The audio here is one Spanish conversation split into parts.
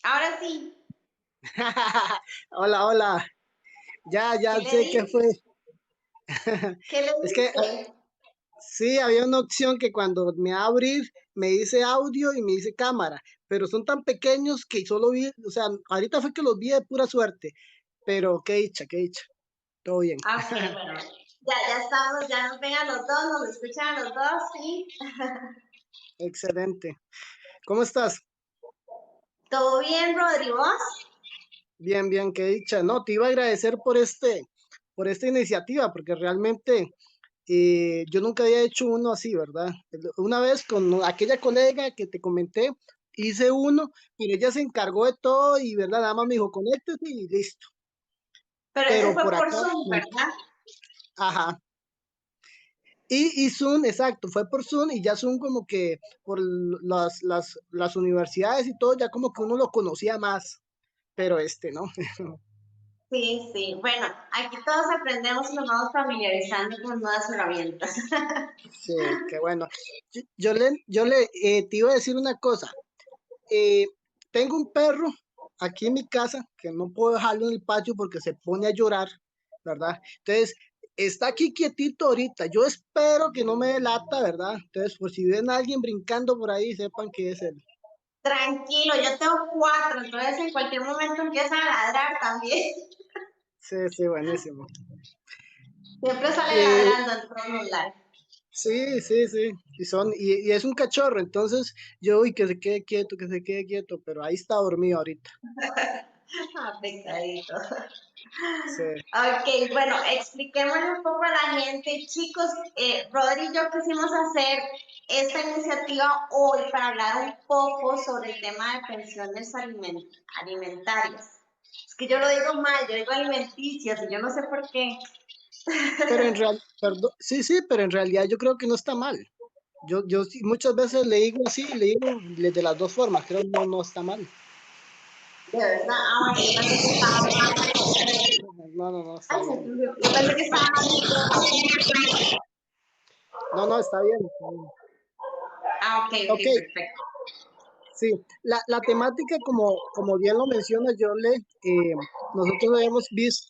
Ahora sí, Hola, hola. Ya ¿qué le sé qué fue. dice? ¿Qué le Es que dice? sí, había una opción que cuando me va a abrir me dice audio y me dice cámara, pero son tan pequeños que solo vi, o sea, ahorita fue que los vi de pura suerte, pero qué dicha, todo bien. Ah, ok, bueno, ya estamos, ya nos ven a los dos, nos escuchan a los dos, sí. Excelente. ¿Cómo estás? ¿Todo bien, Rodri? ¿Vos? Bien, bien, qué dicha. No, te iba a agradecer por esta iniciativa, porque realmente yo nunca había hecho uno así, ¿verdad? Una vez con aquella colega que te comenté, hice uno, pero ella se encargó de todo y, ¿verdad? Nada más me dijo, conéctese y listo. Pero ese Pero fue por por acá, Zoom, no. ¿verdad? Ajá. Y Zoom, exacto, fue por Zoom y ya Zoom como que por las universidades y todo, ya como que uno lo conocía más, pero este, ¿no? Sí, sí. Bueno, aquí todos aprendemos y nos vamos familiarizando con nuevas herramientas. Sí, qué bueno. Te iba a decir una cosa. Eh, Tengo un perro aquí en mi casa que no puedo dejarlo en el patio porque se pone a llorar, ¿verdad? Entonces, está aquí quietito ahorita. Yo espero que no me dé lata, ¿verdad? Entonces, por si ven a alguien brincando por ahí, sepan que es él. Tranquilo, yo tengo cuatro, entonces en cualquier momento empiezan a ladrar también. Sí, sí, buenísimo. Siempre sale Eh, ladrando en todos los lados. sí, sí, sí. Y es un cachorro, entonces yo, uy, que se quede quieto, pero ahí está dormido ahorita. Ah, pecadito. Sí. Ok, bueno, expliquémosle un poco a la gente. Chicos, Rodri y yo quisimos hacer esta iniciativa hoy para hablar un poco sobre el tema de pensiones alimentarias. Es que yo lo digo mal, yo digo alimenticias y yo no sé por qué. Pero en real, perdón, sí, sí, pero en realidad yo creo que no está mal. Yo sí, muchas veces le digo así, le digo de las dos formas, creo que no está mal. De verdad, ah, bueno, yo pensé que estaba mal. No, no, no, Ay, está bien. yo pensé que estaba mal dicho. No, no, está bien, está bien. Ah, ok, ok, Ok, perfecto. sí, la temática, como bien lo menciona Jorle, nosotros lo hemos visto.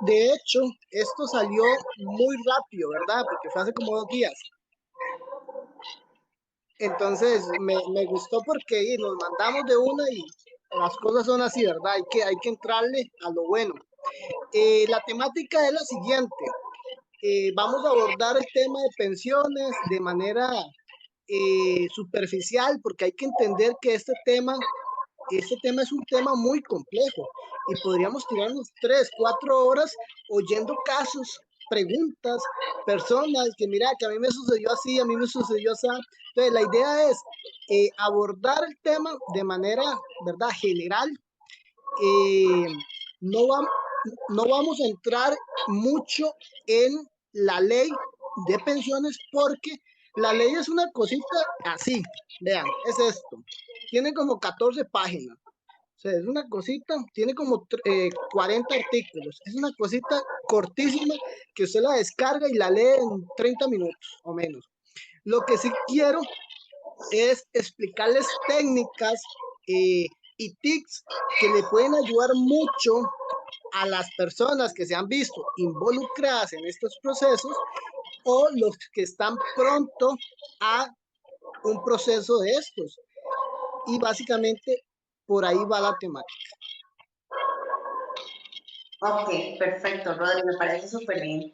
De hecho, esto salió muy rápido, ¿verdad? Porque fue hace como 2 días. Entonces, me gustó porque nos mandamos de una y las cosas son así, ¿verdad? Hay que entrarle a lo bueno. La temática es la siguiente. Vamos a abordar el tema de pensiones de manera superficial porque hay que entender que este tema es un tema muy complejo y podríamos tirarnos 3, 4 horas oyendo casos, preguntas, personas que mira, que a mí me sucedió así, a mí me sucedió así. Entonces, la idea es abordar el tema de manera, ¿verdad?, general. Eh, no, va, no vamos a entrar mucho en la ley de pensiones porque la ley es una cosita así, vean, es esto. Tiene como 14 páginas. O sea, es una cosita, tiene como 40 artículos. Es una cosita cortísima que usted la descarga y la lee en 30 minutos o menos. Lo que sí quiero es explicarles técnicas eh, y tips que le pueden ayudar mucho a las personas que se han visto involucradas en estos procesos o los que están pronto a un proceso de estos. Y básicamente por ahí va la temática. Ok, perfecto, Rodri, me parece súper bien.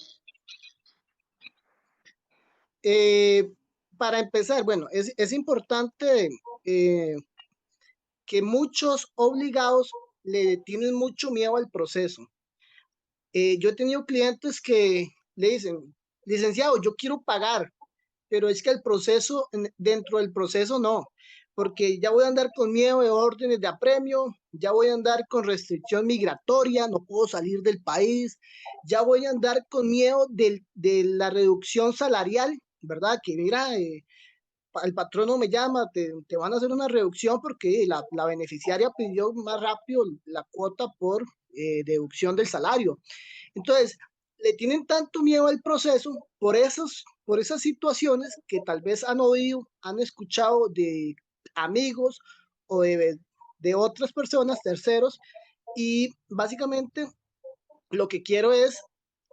Eh, para empezar, bueno, es importante eh, que muchos obligados le tienen mucho miedo al proceso. Yo he tenido clientes que le dicen, licenciado, yo quiero pagar, pero es que el proceso, dentro del proceso no, porque ya voy a andar con miedo de órdenes de apremio, ya voy a andar con restricción migratoria, no puedo salir del país, ya voy a andar con miedo de la reducción salarial, ¿verdad? Que mira, el patrono me llama, te van a hacer una reducción porque la beneficiaria pidió más rápido la cuota por deducción del salario. Entonces, le tienen tanto miedo al proceso por esas situaciones que tal vez han oído, han escuchado de amigos o de otras personas, terceros, y básicamente lo que quiero es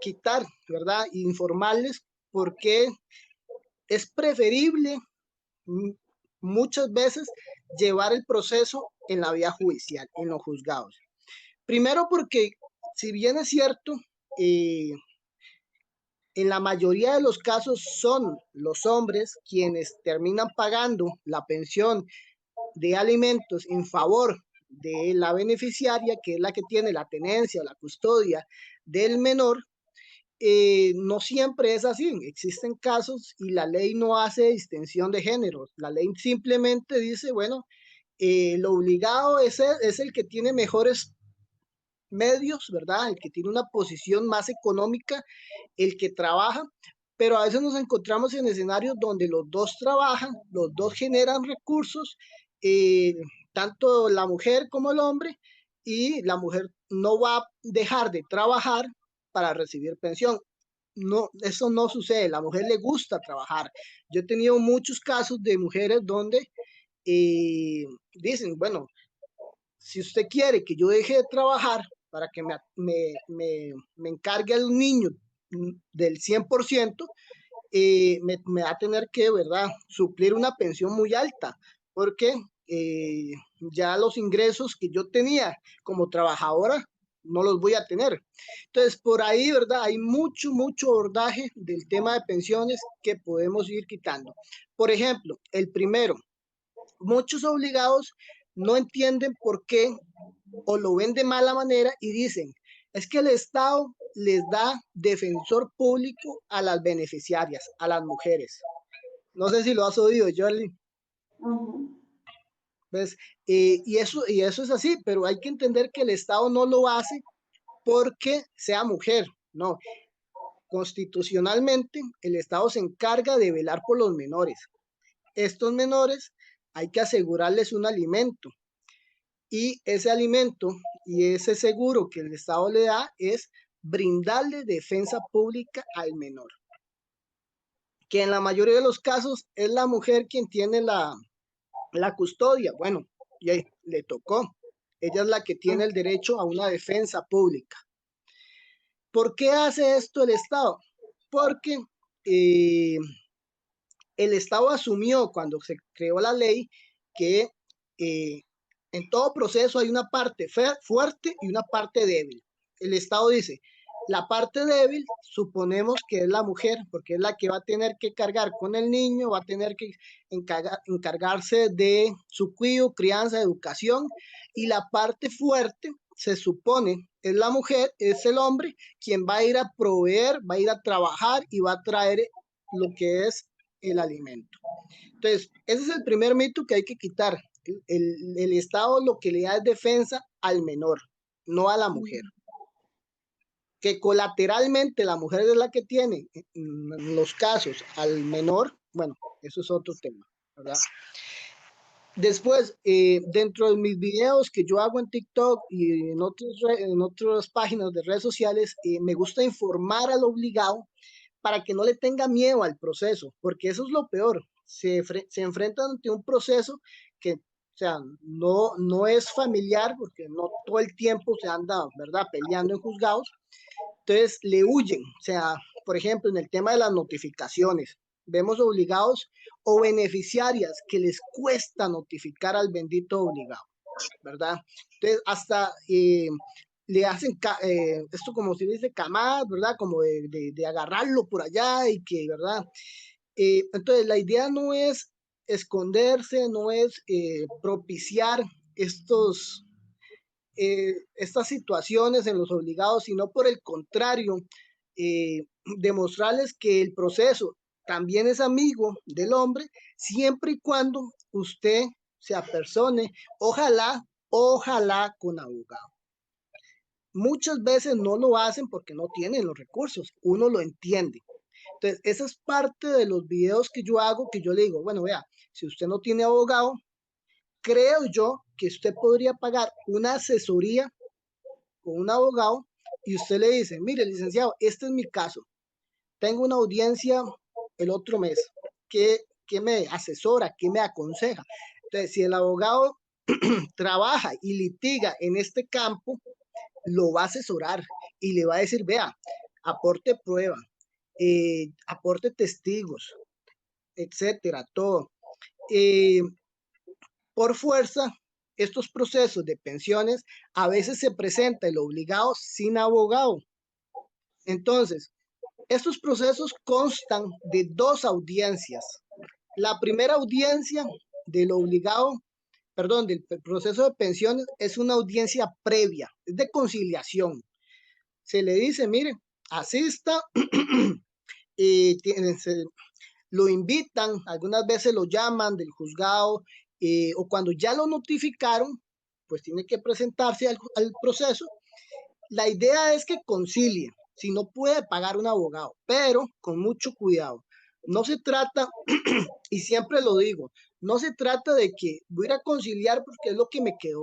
quitar, ¿verdad? Informarles por qué es preferible muchas veces llevar el proceso en la vía judicial, en los juzgados. Primero porque, si bien es cierto, eh, en la mayoría de los casos son los hombres quienes terminan pagando la pensión de alimentos en favor de la beneficiaria, que es la que tiene la tenencia o la custodia del menor. No siempre es así. Existen casos y la ley no hace distinción de género. La ley simplemente dice, bueno, el obligado es el que tiene mejores medios, ¿verdad? El que tiene una posición más económica, el que trabaja, pero a veces nos encontramos en escenarios donde los dos trabajan, los dos generan recursos, eh, tanto la mujer como el hombre, y la mujer no va a dejar de trabajar para recibir pensión. No, eso no sucede, la mujer le gusta trabajar. Yo he tenido muchos casos de mujeres donde dicen, bueno, si usted quiere que yo deje de trabajar para que me encargue al niño del 100%, me va a tener que, ¿verdad?, suplir una pensión muy alta, porque eh, ya los ingresos que yo tenía como trabajadora no los voy a tener. Entonces, por ahí, ¿verdad? Hay mucho abordaje del tema de pensiones que podemos ir quitando. Por ejemplo, el primero, muchos obligados no entienden por qué o lo ven de mala manera y dicen, es que el Estado les da defensor público a las beneficiarias, a las mujeres. No sé si lo has oído, Jordi. Ujú. ¿Ves? Y eso es así, pero hay que entender que el Estado no lo hace porque sea mujer, no. Constitucionalmente, el Estado se encarga de velar por los menores. Estos menores hay que asegurarles un alimento, y ese alimento y ese seguro que el Estado le da es brindarle defensa pública al menor, que en la mayoría de los casos es la mujer quien tiene la custodia. Bueno, y ahí le tocó. Ella es la que tiene el derecho a una defensa pública. ¿Por qué hace esto el Estado? Porque eh, el Estado asumió cuando se creó la ley que eh, en todo proceso hay una parte fuerte y una parte débil. El Estado dice, la parte débil suponemos que es la mujer, porque es la que va a tener que cargar con el niño, va a tener que encargarse de su cuidado, crianza, educación, y la parte fuerte se supone es la mujer, es el hombre, quien va a ir a proveer, va a ir a trabajar y va a traer lo que es el alimento. Entonces, ese es el primer mito que hay que quitar. El Estado lo que le da es defensa al menor, no a la mujer. Que colateralmente la mujer es la que tiene, en los casos, al menor, bueno, eso es otro tema, ¿verdad? Después, dentro de mis videos que yo hago en TikTok y en otras páginas de redes sociales, me gusta informar al obligado para que no le tenga miedo al proceso, porque eso es lo peor. Se enfrentan ante un proceso que, o sea, no es familiar, porque no todo el tiempo se anda, ¿verdad?, peleando en juzgados. Entonces le huyen. O sea, por ejemplo, en el tema de las notificaciones, vemos obligados o beneficiarias que les cuesta notificar al bendito obligado, ¿verdad? Entonces, hasta le hacen esto, como se dice, camadas, ¿verdad? Como de agarrarlo por allá y que, ¿verdad? Entonces, la idea no es esconderse, no es propiciar estas situaciones en los obligados, sino por el contrario, demostrarles que el proceso también es amigo del hombre, siempre y cuando usted se apersone, ojalá con abogado. Muchas veces no lo hacen porque no tienen los recursos, uno lo entiende. Entonces, esa es parte de los videos que yo hago, que yo le digo, bueno, vea, si usted no tiene abogado, creo yo que usted podría pagar una asesoría con un abogado y usted le dice, mire, licenciado, este es mi caso, tengo una audiencia el otro mes, ¿qué me asesora, qué me aconseja? Entonces, si el abogado trabaja y litiga en este campo, lo va a asesorar y le va a decir, vea, aporte prueba, aporte testigos, etcétera, todo. Por fuerza, estos procesos de pensiones a veces se presenta el obligado sin abogado. Entonces, estos procesos constan de 2 audiencias. La primera audiencia del obligado, perdón, del proceso de pensiones es una audiencia previa, es de conciliación. Se le dice, mire, asista, y lo invitan, algunas veces lo llaman del juzgado, o cuando ya lo notificaron, pues tiene que presentarse al proceso. La idea es que concilie, si no puede pagar un abogado, pero con mucho cuidado. No se trata, y siempre lo digo, no se trata de que voy a ir a conciliar porque es lo que me quedó.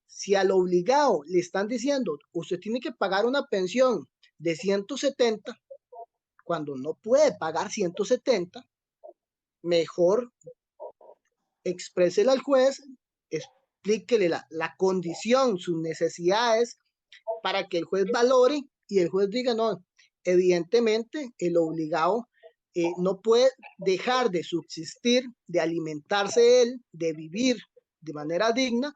Si al obligado le están diciendo, usted tiene que pagar una pensión de 170, cuando no puede pagar 170, mejor exprésele al juez, explíquele la condición, sus necesidades, para que el juez valore y el juez diga, no, evidentemente el obligado no puede dejar de subsistir, de alimentarse él, de vivir de manera digna,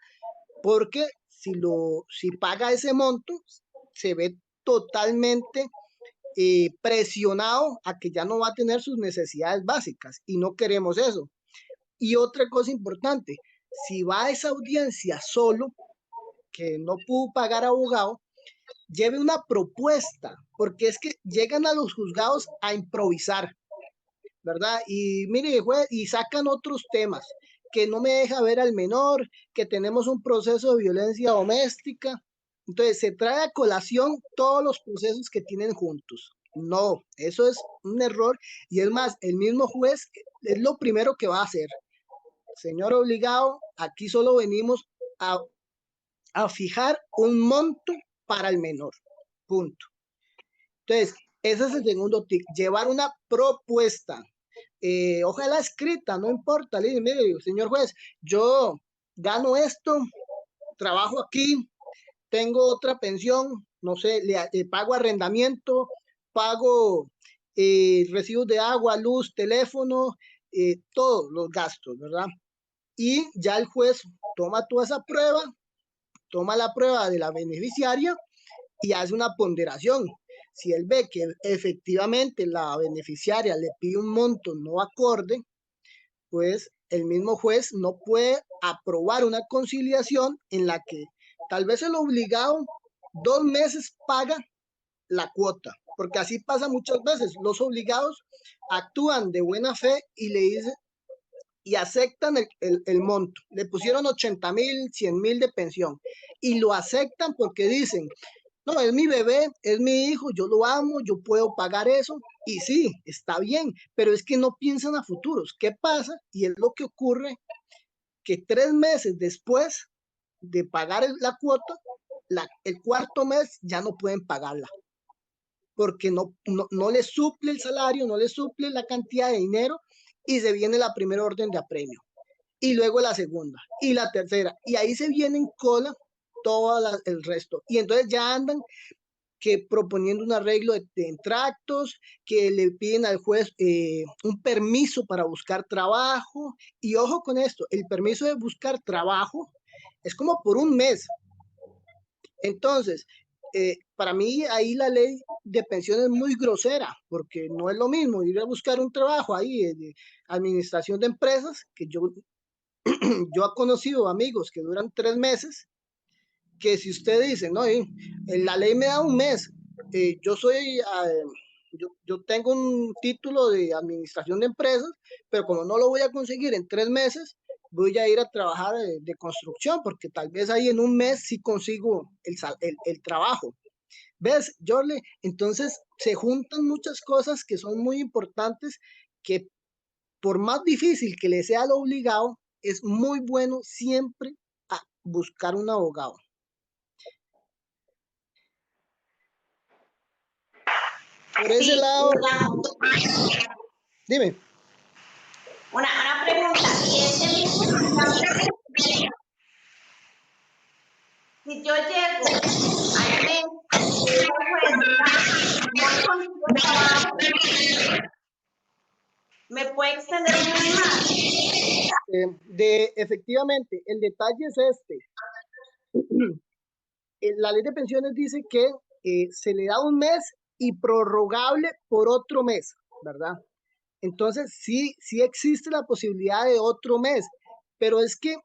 porque si paga ese monto, se ve totalmente presionado a que ya no va a tener sus necesidades básicas y no queremos eso. Y otra cosa importante, si va a esa audiencia solo, que no pudo pagar abogado, lleve una propuesta, porque es que llegan a los juzgados a improvisar, ¿verdad? Y mire, juez, y sacan otros temas, que no me deja ver al menor, que tenemos un proceso de violencia doméstica. Entonces se trae a colación todos los procesos que tienen juntos. No, eso es un error. Y es más, el mismo juez es lo primero que va a hacer. Señor obligado, aquí solo venimos a fijar un monto para el menor. Punto. Entonces, ese es el segundo tip, llevar una propuesta. Ojalá escrita, no importa. Le dice, mire, señor juez, yo gano esto, trabajo aquí, tengo otra pensión, no sé, le pago arrendamiento, pago recibos de agua, luz, teléfono, todos los gastos, ¿verdad? Y ya el juez toma toda esa prueba, toma la prueba de la beneficiaria y hace una ponderación. Si él ve que efectivamente la beneficiaria le pide un monto no acorde, pues el mismo juez no puede aprobar una conciliación en la que tal vez el obligado 2 meses paga la cuota, porque así pasa muchas veces. Los obligados actúan de buena fe y le dicen y aceptan el monto. Le pusieron 80,000, 100,000 de pensión y lo aceptan porque dicen, no, es mi bebé, es mi hijo, yo lo amo, yo puedo pagar eso. Y sí, está bien, pero es que no piensan a futuros. ¿Qué pasa? Y es lo que ocurre, que 3 meses después de pagar la cuota, el cuarto mes ya no pueden pagarla, porque no les suple el salario, no les suple la cantidad de dinero y se viene la primera orden de apremio. Y luego la segunda y la tercera. Y ahí se viene en cola todo el resto. Y entonces ya andan que proponiendo un arreglo de entractos, que le piden al juez un permiso para buscar trabajo. Y ojo con esto, el permiso de buscar trabajo es como por un mes. Entonces, para mí ahí la ley de pensiones es muy grosera, porque no es lo mismo ir a buscar un trabajo ahí de administración de empresas, que yo he conocido amigos que duran 3 meses, que si usted dice, no, la ley me da un mes, yo soy, yo tengo un título de administración de empresas, pero como no lo voy a conseguir en 3 meses, voy a ir a trabajar de construcción, porque tal vez ahí en un mes sí consigo el trabajo. ¿Ves, Jorle? Entonces se juntan muchas cosas que son muy importantes, que por más difícil que le sea lo obligado, es muy bueno siempre a buscar un abogado. Por ese lado, dime. Una pregunta, ¿y ese mismo Si yo llego al mes y digo al juez, mira, no consigo trabajo, ¿me puede extender un mes más? Efectivamente, el detalle es este. La ley de pensiones dice que se le da un mes y prorrogable por otro mes, ¿verdad? Entonces, sí existe la posibilidad de otro mes, pero es que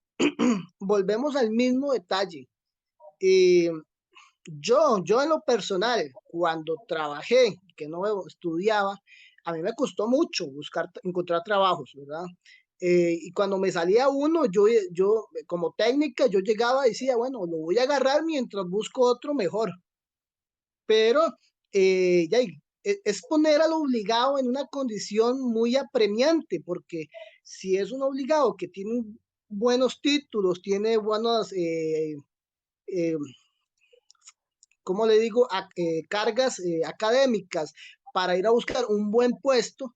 volvemos al mismo detalle. Eh, yo en lo personal, cuando trabajé, que no estudiaba, a mí me costó mucho encontrar trabajos, ¿verdad? Y cuando me salía uno, yo como técnica, yo llegaba y decía, bueno, lo voy a agarrar mientras busco otro mejor. Pero ya, es poner al obligado en una condición muy apremiante, porque si es un obligado que tiene buenos títulos, tiene buenas, eh, ¿cómo le digo?, cargas académicas para ir a buscar un buen puesto,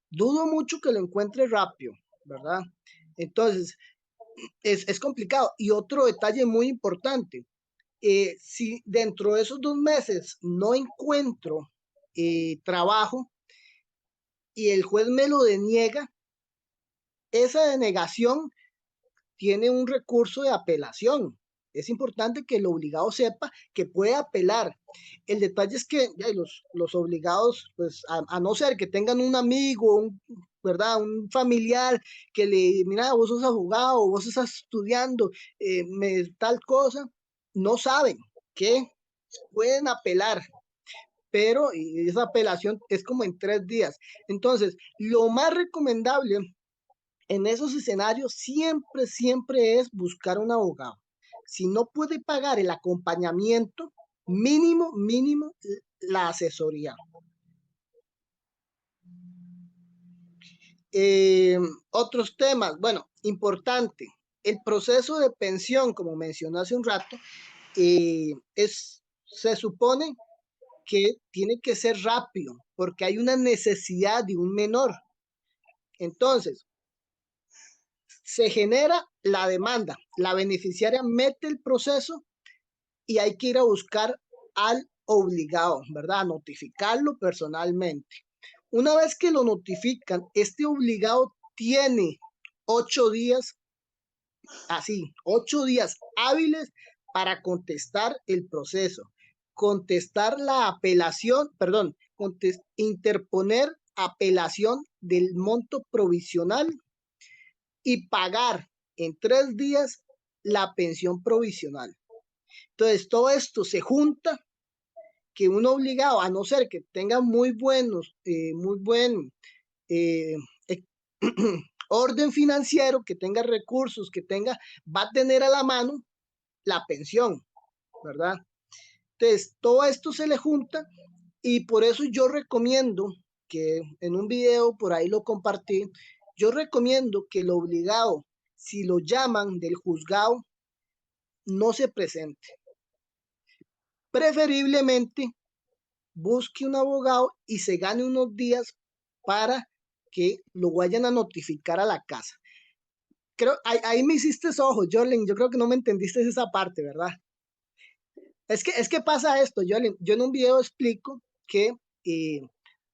dudo mucho que lo encuentre rápido, ¿verdad? Entonces, es complicado. Y otro detalle muy importante, si dentro de esos 2 meses no encuentro trabajo y el juez me lo deniega, esa denegación tiene un recurso de apelación. Es importante que el obligado sepa que puede apelar. El detalle es que ya, los obligados, pues a no ser que tengan un amigo, ¿verdad? Un familiar que le, mira, vos sos abogado, vos estás estudiando, tal cosa, no saben que pueden apelar, pero esa apelación es como en 3 días. Entonces, lo más recomendable en esos escenarios siempre es buscar un abogado. Si no puede pagar el acompañamiento, mínimo, la asesoría. Otros temas, bueno, importante, el proceso de pensión, como mencioné hace un rato, se supone que tiene que ser rápido, porque hay una necesidad de un menor. Entonces, se genera la demanda, la beneficiaria mete el proceso y hay que ir a buscar al obligado, ¿verdad? A notificarlo personalmente. Una vez que lo notifican, este obligado tiene 8 días, así, 8 días hábiles para contestar el proceso, contestar la apelación, perdón, interponer apelación del monto provisional y pagar en 3 días la pensión provisional. Entonces, todo esto se junta que uno obligado, a no ser que tenga muy buen eh, orden financiero, que tenga recursos, va a tener a la mano la pensión, ¿verdad? Entonces, todo esto se le junta y por eso yo recomiendo que en un video por ahí lo compartí, yo recomiendo que el obligado, si lo llaman del juzgado, no se presente. Preferiblemente busque un abogado y se gane unos días para que lo vayan a notificar a la casa. Creo, ahí me hiciste ojos, Jolene. Yo creo que no me entendiste esa parte, ¿verdad? Es que pasa esto, Jolene. Yo en un video explico que eh,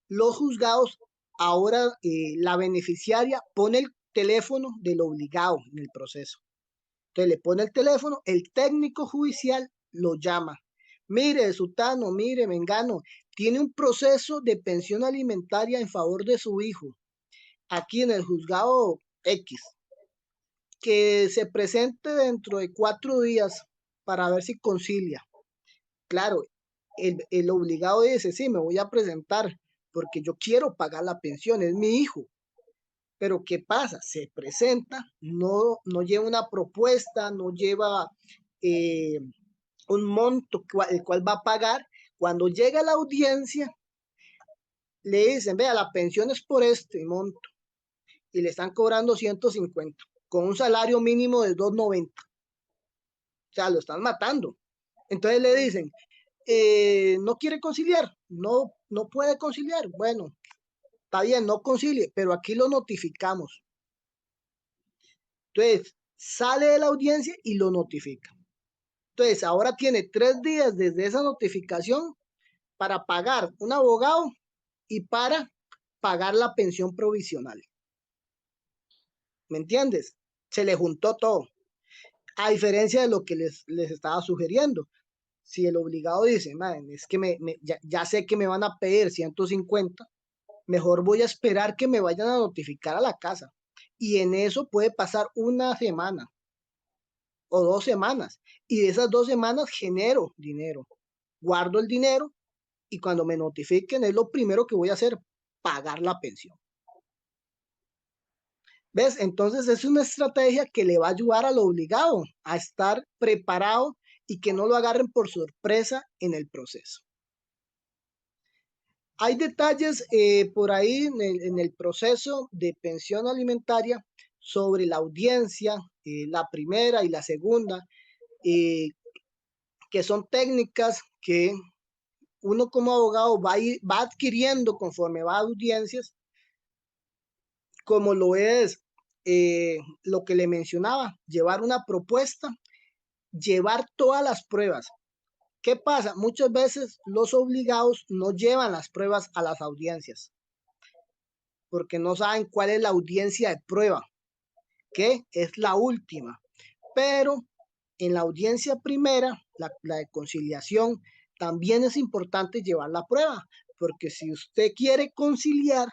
los juzgados, ahora la beneficiaria pone el teléfono del obligado en el proceso. Entonces le pone el teléfono, el técnico judicial lo llama. Mire, Sutano, mire, Mengano, tiene un proceso de pensión alimentaria en favor de su hijo, aquí en el juzgado X, que se presente dentro de 4 días para ver si concilia. Claro, el obligado dice, sí, me voy a presentar porque yo quiero pagar la pensión, es mi hijo. Pero ¿qué pasa? Se presenta, no lleva una propuesta, no lleva eh, un monto el cual va a pagar. Cuando llega a la audiencia, le dicen, vea, la pensión es por este monto y le están cobrando 150 con un salario mínimo de 290. O sea, lo están matando. Entonces le dicen, no quiere conciliar, no puede conciliar. Bueno, está bien, no concilie, pero aquí lo notificamos. Entonces, sale de la audiencia y lo notifica. Entonces, ahora tiene 3 días desde esa notificación para pagar un abogado y para pagar la pensión provisional. ¿Me entiendes? Se le juntó todo. A diferencia de lo que les estaba sugiriendo. Si el obligado dice, man, es que ya sé que me van a pedir 150, mejor voy a esperar que me vayan a notificar a la casa. Y en eso puede pasar una semana o 2 semanas. Y de esas 2 semanas genero dinero. Guardo el dinero y cuando me notifiquen es lo primero que voy a hacer, pagar la pensión. ¿Ves? Entonces es una estrategia que le va a ayudar al obligado a estar preparado y que no lo agarren por sorpresa en el proceso. Hay detalles por ahí en el proceso de pensión alimentaria sobre la audiencia, la primera y la segunda, que son técnicas que uno como abogado va adquiriendo conforme va a audiencias, como lo es lo que le mencionaba, llevar una propuesta, llevar todas las pruebas. ¿Qué pasa? Muchas veces los obligados no llevan las pruebas a las audiencias porque no saben cuál es la audiencia de prueba, que es la última. Pero en la audiencia primera, la de conciliación, también es importante llevar la prueba, porque si usted quiere conciliar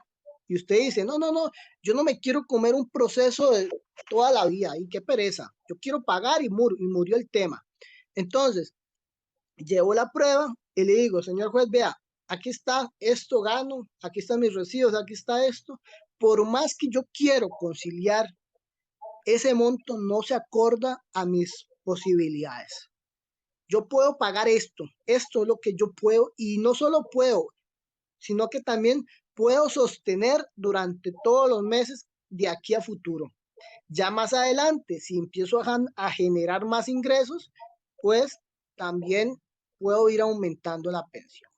y usted dice, no, no, no, yo no me quiero comer un proceso de toda la vida, y qué pereza, yo quiero pagar y murió el tema. Entonces, llevo la prueba y le digo, señor juez, vea, aquí está, esto gano, aquí están mis recibos, aquí está esto. Por más que yo quiero conciliar, ese monto no se acorda a mis posibilidades. Yo puedo pagar esto es lo que yo puedo y no solo puedo, sino que también puedo sostener durante todos los meses de aquí a futuro. Ya más adelante, si empiezo a generar más ingresos, pues también puedo ir aumentando la pensión.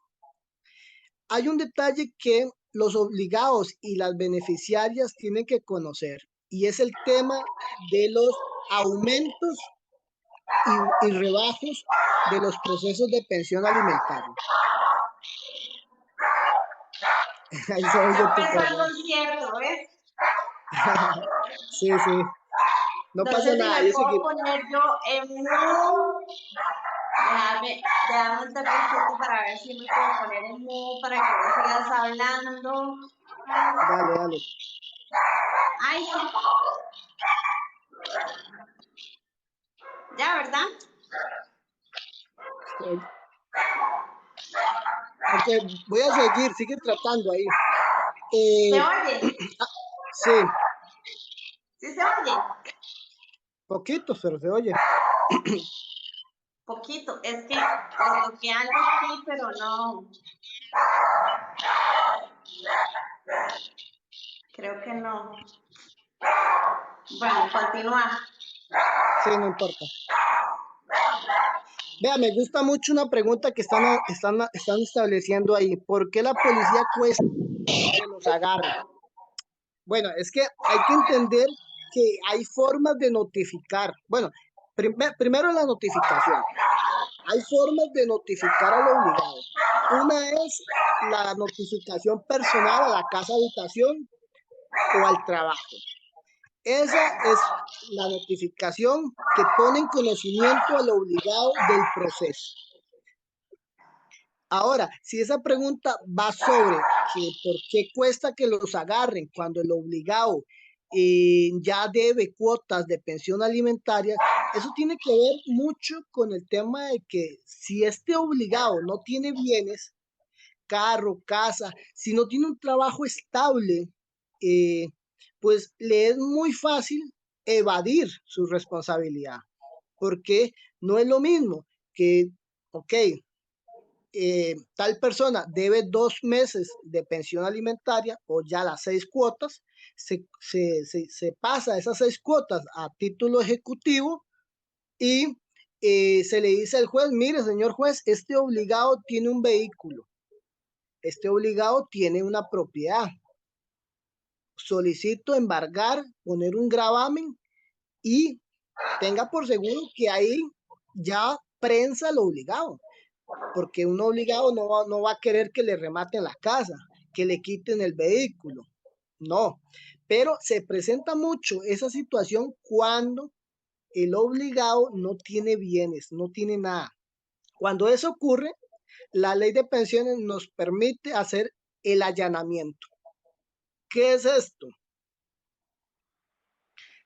Hay un detalle que los obligados y las beneficiarias tienen que conocer y es el tema de los aumentos y rebajos de los procesos de pensión alimentaria. Ahí se oye Ya tu empezó el perro. concierto, ¿ves? Sí, sí. No No pasa sé si nada, me yo puedo seguir. poner yo en mute. Déjame un toquecito para ver si me puedo poner en mute para que vos sigas hablando. Dale, dale. Ay, sí. Ya, ¿verdad? Ok, voy a seguir, sigue tratando ahí. ¿Se oye? Sí, ¿Sí se oye? poquito, pero se oye. Poquito. Es que lo toqué algo aquí, pero no. Creo que no. Bueno, continúa. Sí, no importa. Vea, me gusta mucho una pregunta que están estableciendo ahí. ¿Por qué la policía cuesta que los agarre? Bueno, es que hay que entender que hay formas de notificar. Bueno, primero la notificación. Hay formas de notificar al obligado. Una es la notificación personal a la casa habitación o al trabajo. Esa es la notificación que pone en conocimiento al obligado del proceso. Ahora, si esa pregunta va sobre que por qué cuesta que los agarren cuando el obligado ya debe cuotas de pensión alimentaria, eso tiene que ver mucho con el tema de que si este obligado no tiene bienes, carro, casa, si no tiene un trabajo estable, eh, pues le es muy fácil evadir su responsabilidad, porque no es lo mismo que, ok, tal persona debe 2 meses de pensión alimentaria o ya las 6 cuotas, se pasa esas 6 cuotas a título ejecutivo y se le dice al juez, mire señor juez, este obligado tiene un vehículo, este obligado tiene una propiedad, solicito embargar, poner un gravamen y tenga por seguro que ahí ya prensa al obligado, porque un obligado no va a querer que le rematen la casa, que le quiten el vehículo, no. Pero se presenta mucho esa situación cuando el obligado no tiene bienes, no tiene nada. Cuando eso ocurre, la ley de pensiones nos permite hacer el allanamiento. ¿Qué es esto?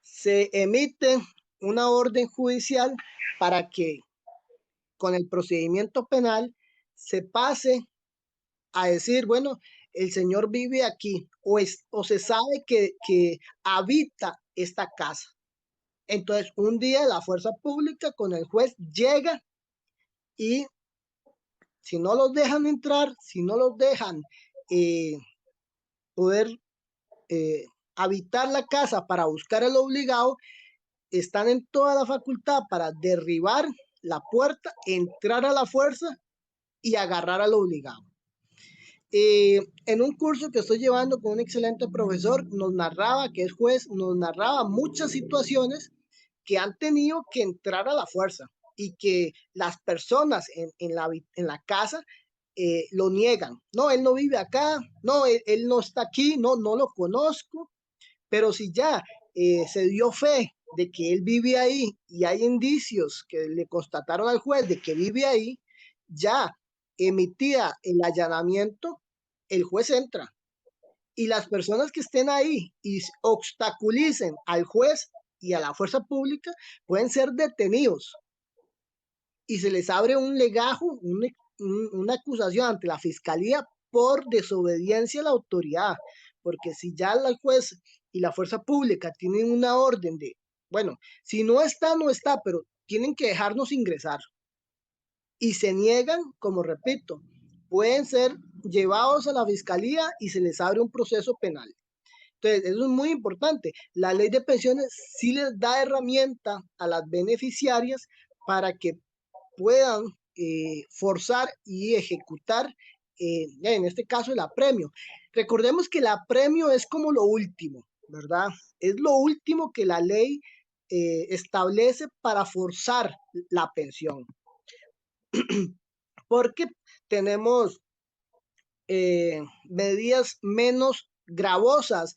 Se emite una orden judicial para que con el procedimiento penal se pase a decir, bueno, el señor vive aquí o se sabe que habita esta casa. Entonces, un día la fuerza pública con el juez llega y si no los dejan entrar, si no los dejan eh, poder eh, habitar la casa para buscar el obligado, están en toda la facultad para derribar la puerta, entrar a la fuerza y agarrar al obligado. En un curso que estoy llevando con un excelente profesor, nos narraba, que es juez, nos narraba muchas situaciones que han tenido que entrar a la fuerza y que las personas en la casa lo niegan. No, él no vive acá, no, él no está aquí, no lo conozco, pero si ya se dio fe de que él vive ahí y hay indicios que le constataron al juez de que vive ahí, ya emitida el allanamiento, el juez entra. Y las personas que estén ahí y obstaculicen al juez y a la fuerza pública pueden ser detenidos y se les abre un legajo, una acusación ante la fiscalía por desobediencia a la autoridad, porque si ya el juez y la fuerza pública tienen una orden de, bueno, si no está, no está, pero tienen que dejarnos ingresar y se niegan, como repito, pueden ser llevados a la fiscalía y se les abre un proceso penal. Entonces, eso es muy importante. La ley de pensiones sí les da herramienta a las beneficiarias para que puedan forzar y ejecutar, en este caso, el apremio. Recordemos que el apremio es como lo último, ¿verdad? Es lo último que la ley establece para forzar la pensión, porque tenemos medidas menos gravosas,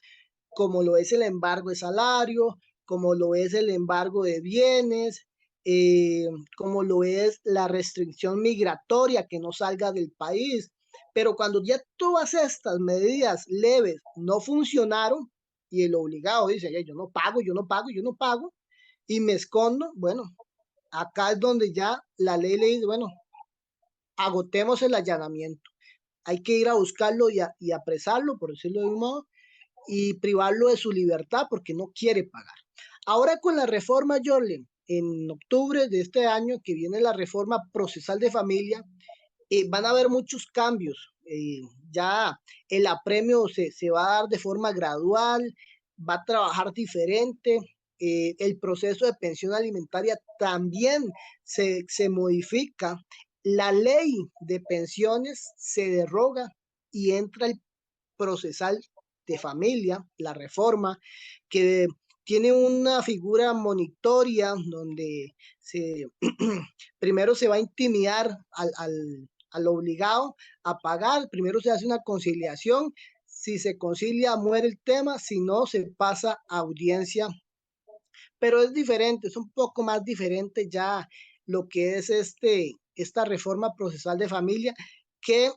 como lo es el embargo de salario, como lo es el embargo de bienes, eh, como lo es la restricción migratoria que no salga del país. Pero cuando ya todas estas medidas leves no funcionaron y el obligado dice, yo no pago, yo no pago, yo no pago, y me escondo, bueno, acá es donde ya la ley le dice, bueno, agotemos el allanamiento. Hay que ir a buscarlo y apresarlo, por decirlo de un modo, y privarlo de su libertad porque no quiere pagar. Ahora con la reforma, Jorlen, en octubre de este año que viene la reforma procesal de familia, van a haber muchos cambios. Ya el apremio se va a dar de forma gradual, va a trabajar diferente. El proceso de pensión alimentaria también se modifica. La ley de pensiones se derroga y entra el procesal de familia, la reforma, que tiene una figura monitoria donde primero se va a intimidar al obligado a pagar, primero se hace una conciliación, si se concilia muere el tema, si no se pasa a audiencia, pero es diferente, es un poco más diferente ya lo que es esta reforma procesal de familia, que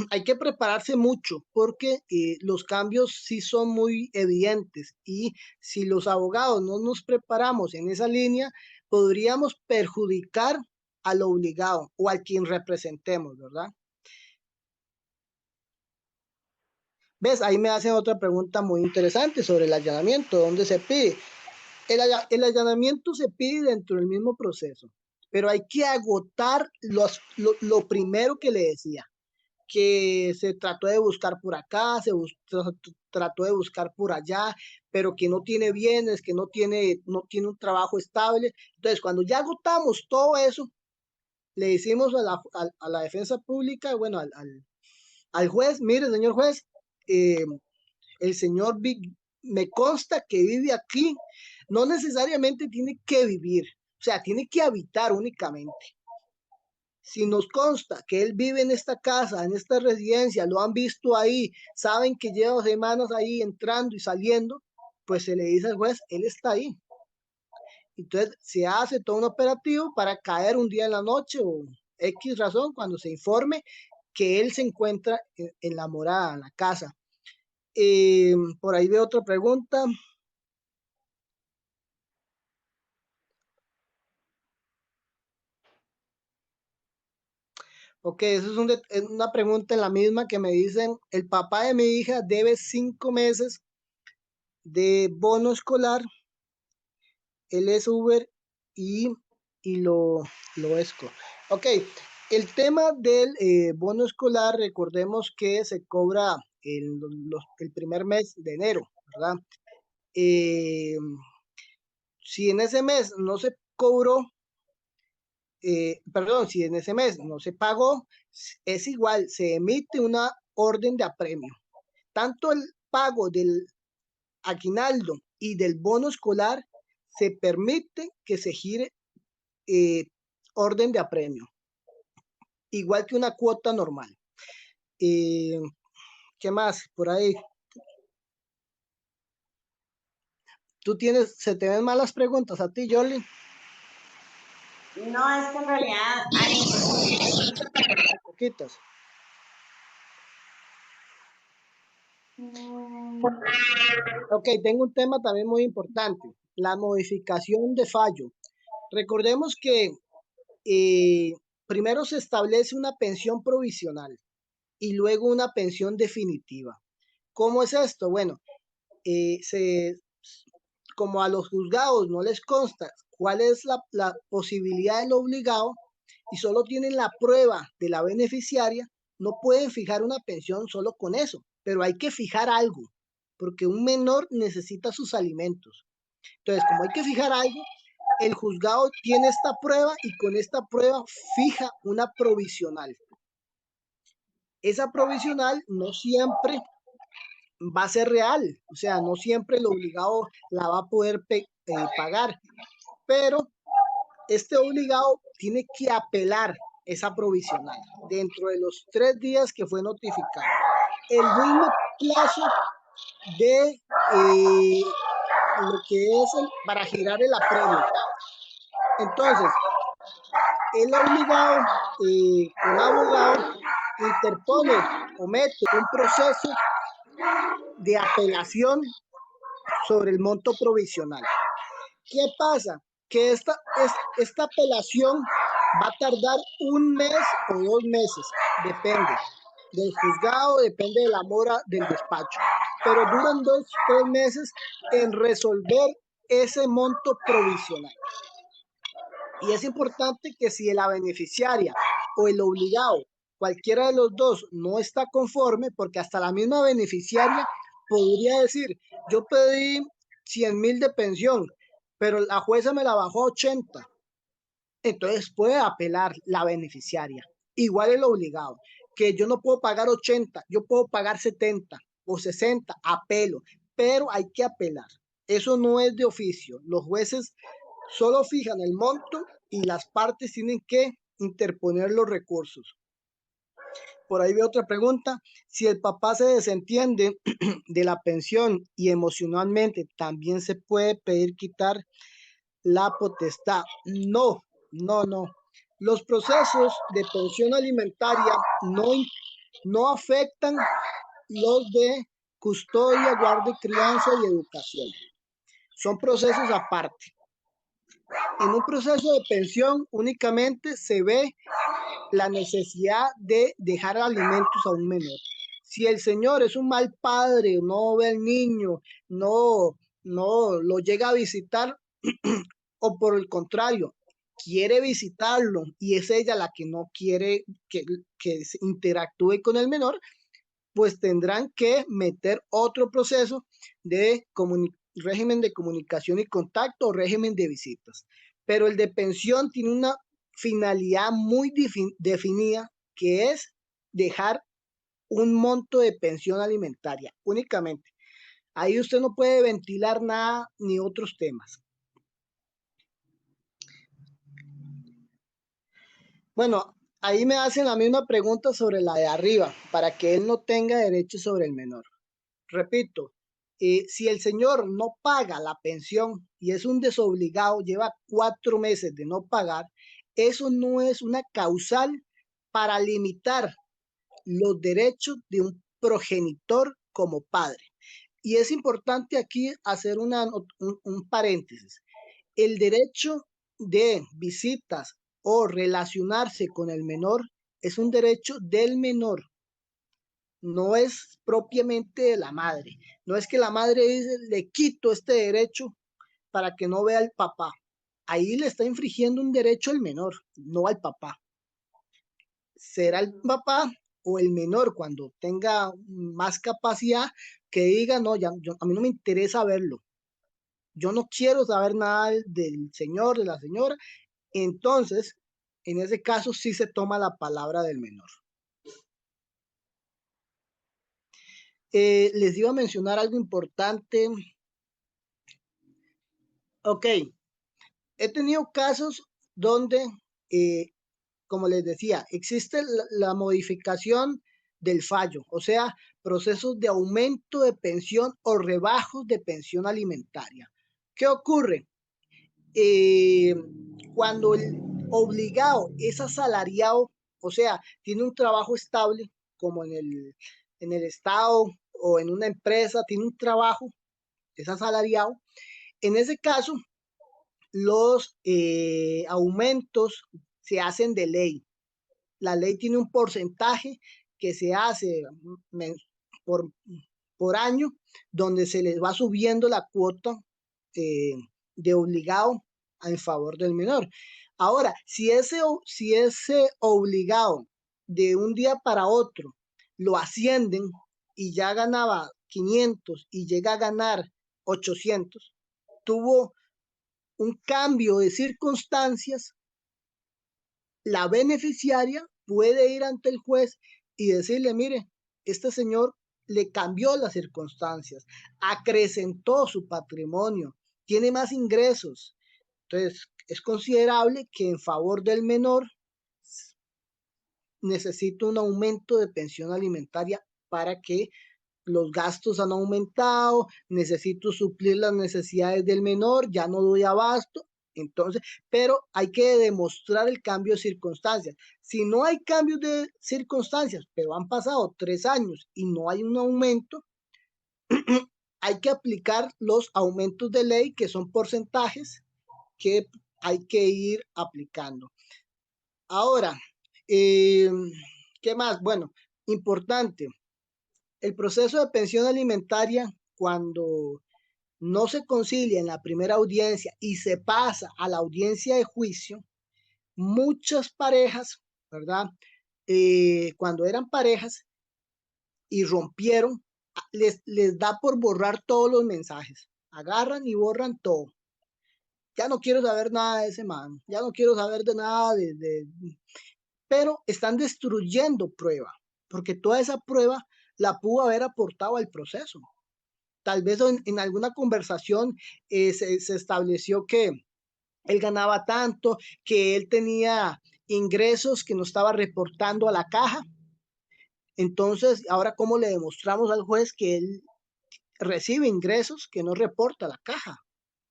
hay que prepararse mucho porque los cambios sí son muy evidentes y si los abogados no nos preparamos en esa línea, podríamos perjudicar al obligado o al quien representemos, ¿verdad? ¿Ves? Ahí me hacen otra pregunta muy interesante sobre el allanamiento, ¿dónde se pide? El allanamiento se pide dentro del mismo proceso, pero hay que agotar lo primero que le decía, que se trató de buscar por acá, trató de buscar por allá, pero que no tiene bienes, que no tiene un trabajo estable. Entonces, cuando ya agotamos todo eso, le decimos a la defensa pública, bueno, al juez, mire, señor juez, eh, el señor me consta que vive aquí, no necesariamente tiene que vivir, o sea, tiene que habitar únicamente. Si nos consta que él vive en esta casa, en esta residencia, lo han visto ahí, saben que lleva semanas ahí entrando y saliendo, pues se le dice al juez, él está ahí. Entonces se hace todo un operativo para caer un día en la noche o X razón cuando se informe que él se encuentra en la morada, en la casa. Por ahí veo otra pregunta. Ok, eso es una pregunta en la misma que me dicen, el papá de mi hija debe 5 meses de bono escolar, él es Uber y, y lo esco. Ok, el tema del bono escolar, recordemos que se cobra el primer mes de enero, ¿verdad? Eh, si en ese mes no se cobró, perdón, si en ese mes no se pagó, es igual, se emite una orden de apremio. Tanto el pago del aguinaldo y del bono escolar se permite que se gire eh, orden de apremio, igual que una cuota normal. Eh, ¿Qué más? Por ahí. Se te ven malas preguntas a ti, Jolly. No, es que en realidad hay Poquitas. Ok, tengo un tema también muy importante, la modificación de fallo. Recordemos que eh, primero se establece una pensión provisional y luego una pensión definitiva. ¿Cómo es esto? Bueno, eh, se, como a los juzgados no les consta cuál es la posibilidad del obligado y solo tienen la prueba de la beneficiaria, no pueden fijar una pensión solo con eso, pero hay que fijar algo, porque un menor necesita sus alimentos. Entonces, como hay que fijar algo, el juzgado tiene esta prueba y con esta prueba fija una provisional. Esa provisional no siempre va a ser real, o sea, no siempre el obligado la va a poder pagar, pero este obligado tiene que apelar esa provisional dentro de los 3 días que fue notificado. El mismo plazo de lo que es para girar el apremio. Entonces, el obligado con abogado interpone o mete un proceso de apelación sobre el monto provisional. ¿Qué pasa? Que esta apelación va a tardar 1 mes o 2 meses, depende del juzgado, depende de la mora del despacho, pero duran 2 o 3 meses en resolver ese monto provisional. Y es importante que si la beneficiaria o el obligado, cualquiera de los dos, no está conforme, porque hasta la misma beneficiaria podría decir, yo pedí 100,000 de pensión, pero la jueza me la bajó a 80. Entonces puede apelar la beneficiaria. Igual el obligado, que yo no puedo pagar 80, yo puedo pagar 70 o 60, apelo, pero hay que apelar. Eso no es de oficio. Los jueces solo fijan el monto y las partes tienen que interponer los recursos. Por ahí veo otra pregunta. Si el papá se desentiende de la pensión y emocionalmente también se puede pedir quitar la potestad. No, no, no. Los procesos de pensión alimentaria no afectan los de custodia, guardia, crianza y educación. Son procesos aparte. En un proceso de pensión únicamente se ve la necesidad de dejar alimentos a un menor. Si el señor es un mal padre, no ve al niño, no lo llega a visitar, o por el contrario, quiere visitarlo y es ella la que no quiere que se interactúe con el menor, pues tendrán que meter otro proceso de régimen de comunicación y contacto o régimen de visitas. Pero el de pensión tiene una finalidad muy definida, que es dejar un monto de pensión alimentaria únicamente. Ahí usted no puede ventilar nada ni otros temas. Bueno, ahí me hacen la misma pregunta sobre la de arriba, para que él no tenga derecho sobre el menor. Repito, si el señor no paga la pensión y es un desobligado, lleva 4 meses de no pagar, eso no es una causal para limitar los derechos de un progenitor como padre. Y es importante aquí hacer un paréntesis. El derecho de visitas o relacionarse con el menor es un derecho del menor, no es propiamente de la madre. No es que la madre dice, le quito este derecho para que no vea al papá. Ahí le está infringiendo un derecho al menor, no al papá. Será el papá o el menor cuando tenga más capacidad que diga, no, a mí no me interesa verlo. Yo no quiero saber nada del señor, de la señora. Entonces, en ese caso sí se toma la palabra del menor. Les iba a mencionar algo importante. Ok, he tenido casos donde, eh, como les decía, existe la modificación del fallo, o sea, procesos de aumento de pensión o rebajos de pensión alimentaria. ¿Qué ocurre? Eh, Cuando el obligado es asalariado, o sea, tiene un trabajo estable, como en el Estado o en una empresa, tiene un trabajo, es asalariado, en ese caso, los aumentos se hacen de ley. La ley tiene un porcentaje que se hace por, por año, donde se les va subiendo la cuota eh, de obligado en favor del menor. Ahora, si ese obligado de un día para otro lo ascienden y ya ganaba 500 y llega a ganar 800, tuvo un cambio de circunstancias, la beneficiaria puede ir ante el juez y decirle, mire, este señor le cambió las circunstancias, acrecentó su patrimonio, tiene más ingresos. Entonces, es considerable que en favor del menor necesita un aumento de pensión alimentaria para que los gastos han aumentado, necesito suplir las necesidades del menor, ya no doy abasto. Entonces, pero hay que demostrar el cambio de circunstancias. Si no hay cambios de circunstancias, pero han pasado 3 años y no hay un aumento, hay que aplicar los aumentos de ley, que son porcentajes que hay que ir aplicando. Ahora, ¿qué más? Bueno, importante, el proceso de pensión alimentaria, cuando no se concilia en la primera audiencia y se pasa a la audiencia de juicio, muchas parejas, ¿verdad? Cuando eran parejas y rompieron, les da por borrar todos los mensajes. Agarran y borran todo. Ya no quiero saber nada de ese man, ya no quiero saber de nada pero están destruyendo prueba, porque toda esa prueba la pudo haber aportado al proceso. Tal vez en alguna conversación se estableció que él ganaba tanto, que él tenía ingresos que no estaba reportando a la caja. Entonces, ahora, ¿cómo le demostramos al juez que él recibe ingresos que no reporta a la caja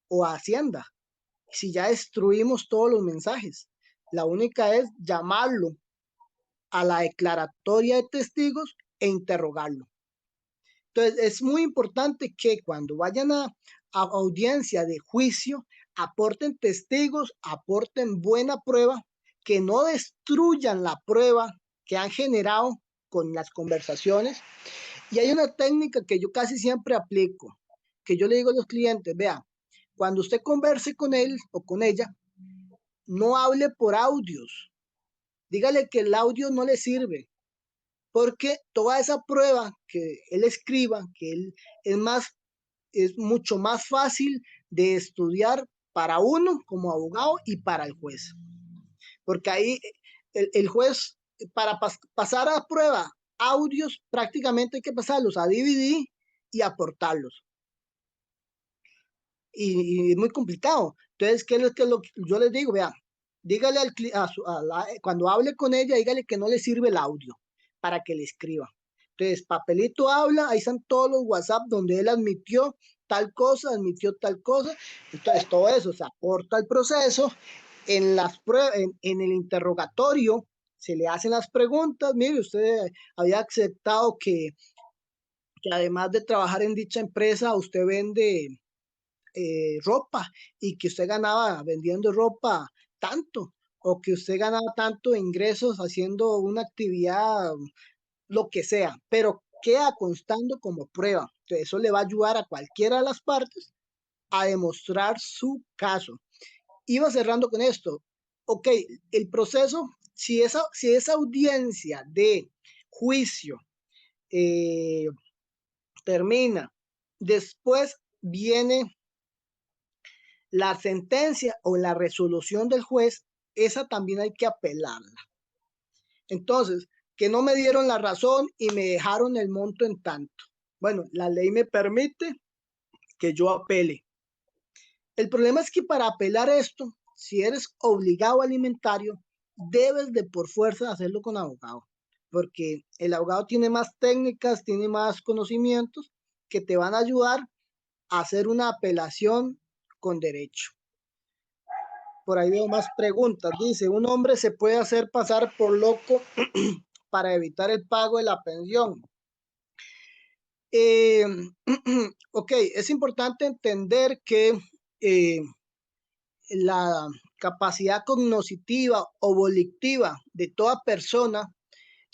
o a Hacienda? Si ya destruimos todos los mensajes, la única es llamarlo a la declaratoria de testigos e interrogarlo. Entonces, es muy importante que cuando vayan a audiencia de juicio, aporten testigos, aporten buena prueba, que no destruyan la prueba que han generado con las conversaciones. Y hay una técnica que yo casi siempre aplico, que yo le digo a los clientes, vea, cuando usted converse con él o con ella, no hable por audios, dígale que el audio no le sirve, porque toda esa prueba que él escriba, que él es más, es mucho más fácil de estudiar para uno como abogado y para el juez, porque ahí el juez, para pasar a prueba audios, prácticamente hay que pasarlos a DVD y aportarlos. Y es muy complicado. Entonces, ¿qué es lo que yo les digo? Vean, dígale cuando hable con ella, dígale que no le sirve el audio para que le escriba. Entonces, papelito habla, ahí están todos los WhatsApp donde él admitió tal cosa, admitió tal cosa. Entonces, todo eso se aporta al proceso. En el interrogatorio se le hacen las preguntas. Mire, usted había aceptado que además de trabajar en dicha empresa, usted vende ropa y que usted ganaba vendiendo ropa tanto o que usted ganaba tanto ingresos haciendo una actividad, lo que sea, pero queda constando como prueba. Entonces, eso le va a ayudar a cualquiera de las partes a demostrar su caso. Iba cerrando con esto. Ok, el proceso, si esa audiencia de juicio eh, termina, después viene la sentencia o la resolución del juez, esa también hay que apelarla. Entonces, que no me dieron la razón y me dejaron el monto en tanto. Bueno, la ley me permite que yo apele. El problema es que para apelar esto, si eres obligado alimentario, debes de por fuerza hacerlo con abogado, porque el abogado tiene más técnicas, tiene más conocimientos que te van a ayudar a hacer una apelación con derecho. Por ahí veo más preguntas. Dice, un hombre se puede hacer pasar por loco para evitar el pago de la pensión. Eh, ok, es importante entender que eh, la capacidad cognitiva o volitiva de toda persona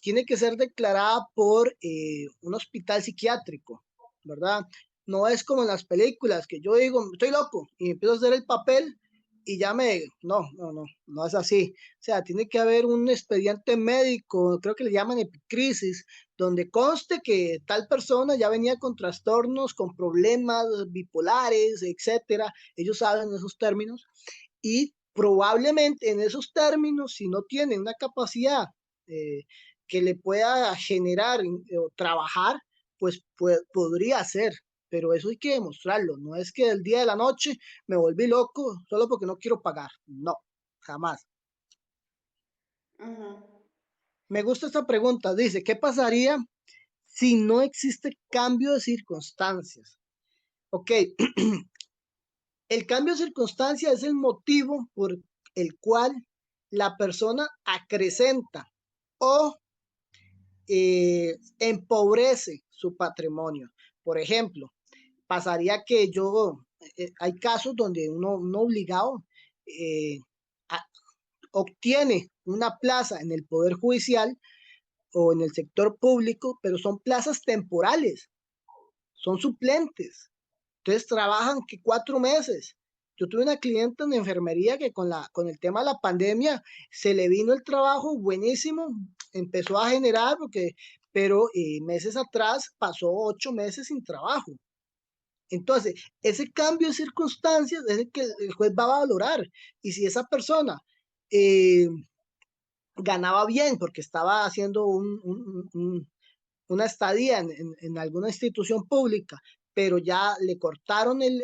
tiene que ser declarada por un hospital psiquiátrico, ¿verdad? No es como en las películas que yo digo, estoy loco y empiezo a hacer el papel y ya no es así. O sea, tiene que haber un expediente médico, creo que le llaman epicrisis, donde conste que tal persona ya venía con trastornos, con problemas bipolares, etcétera. Ellos saben esos términos y probablemente en esos términos, si no tiene una capacidad eh, que le pueda generar o trabajar, pues podría ser, pero eso hay que demostrarlo. No es que del día de la noche me volví loco solo porque no quiero pagar. No, jamás. Ujú. Me gusta esta pregunta. Dice, ¿qué pasaría si no existe cambio de circunstancias? Ok, el cambio de circunstancias es el motivo por el cual la persona acrecenta o empobrece su patrimonio. Por ejemplo, pasaría que hay casos donde uno obligado eh, a- obtiene una plaza en el Poder Judicial o en el sector público, pero son plazas temporales, son suplentes. Entonces trabajan que 4 meses. Yo tuve una clienta en enfermería que con el tema de la pandemia se le vino el trabajo buenísimo, empezó a generar, pero meses atrás pasó 8 meses sin trabajo. Entonces, ese cambio de circunstancias es el que el juez va a valorar. Y si esa persona eh, ganaba bien porque estaba haciendo una estadía en alguna institución pública, pero ya le cortaron el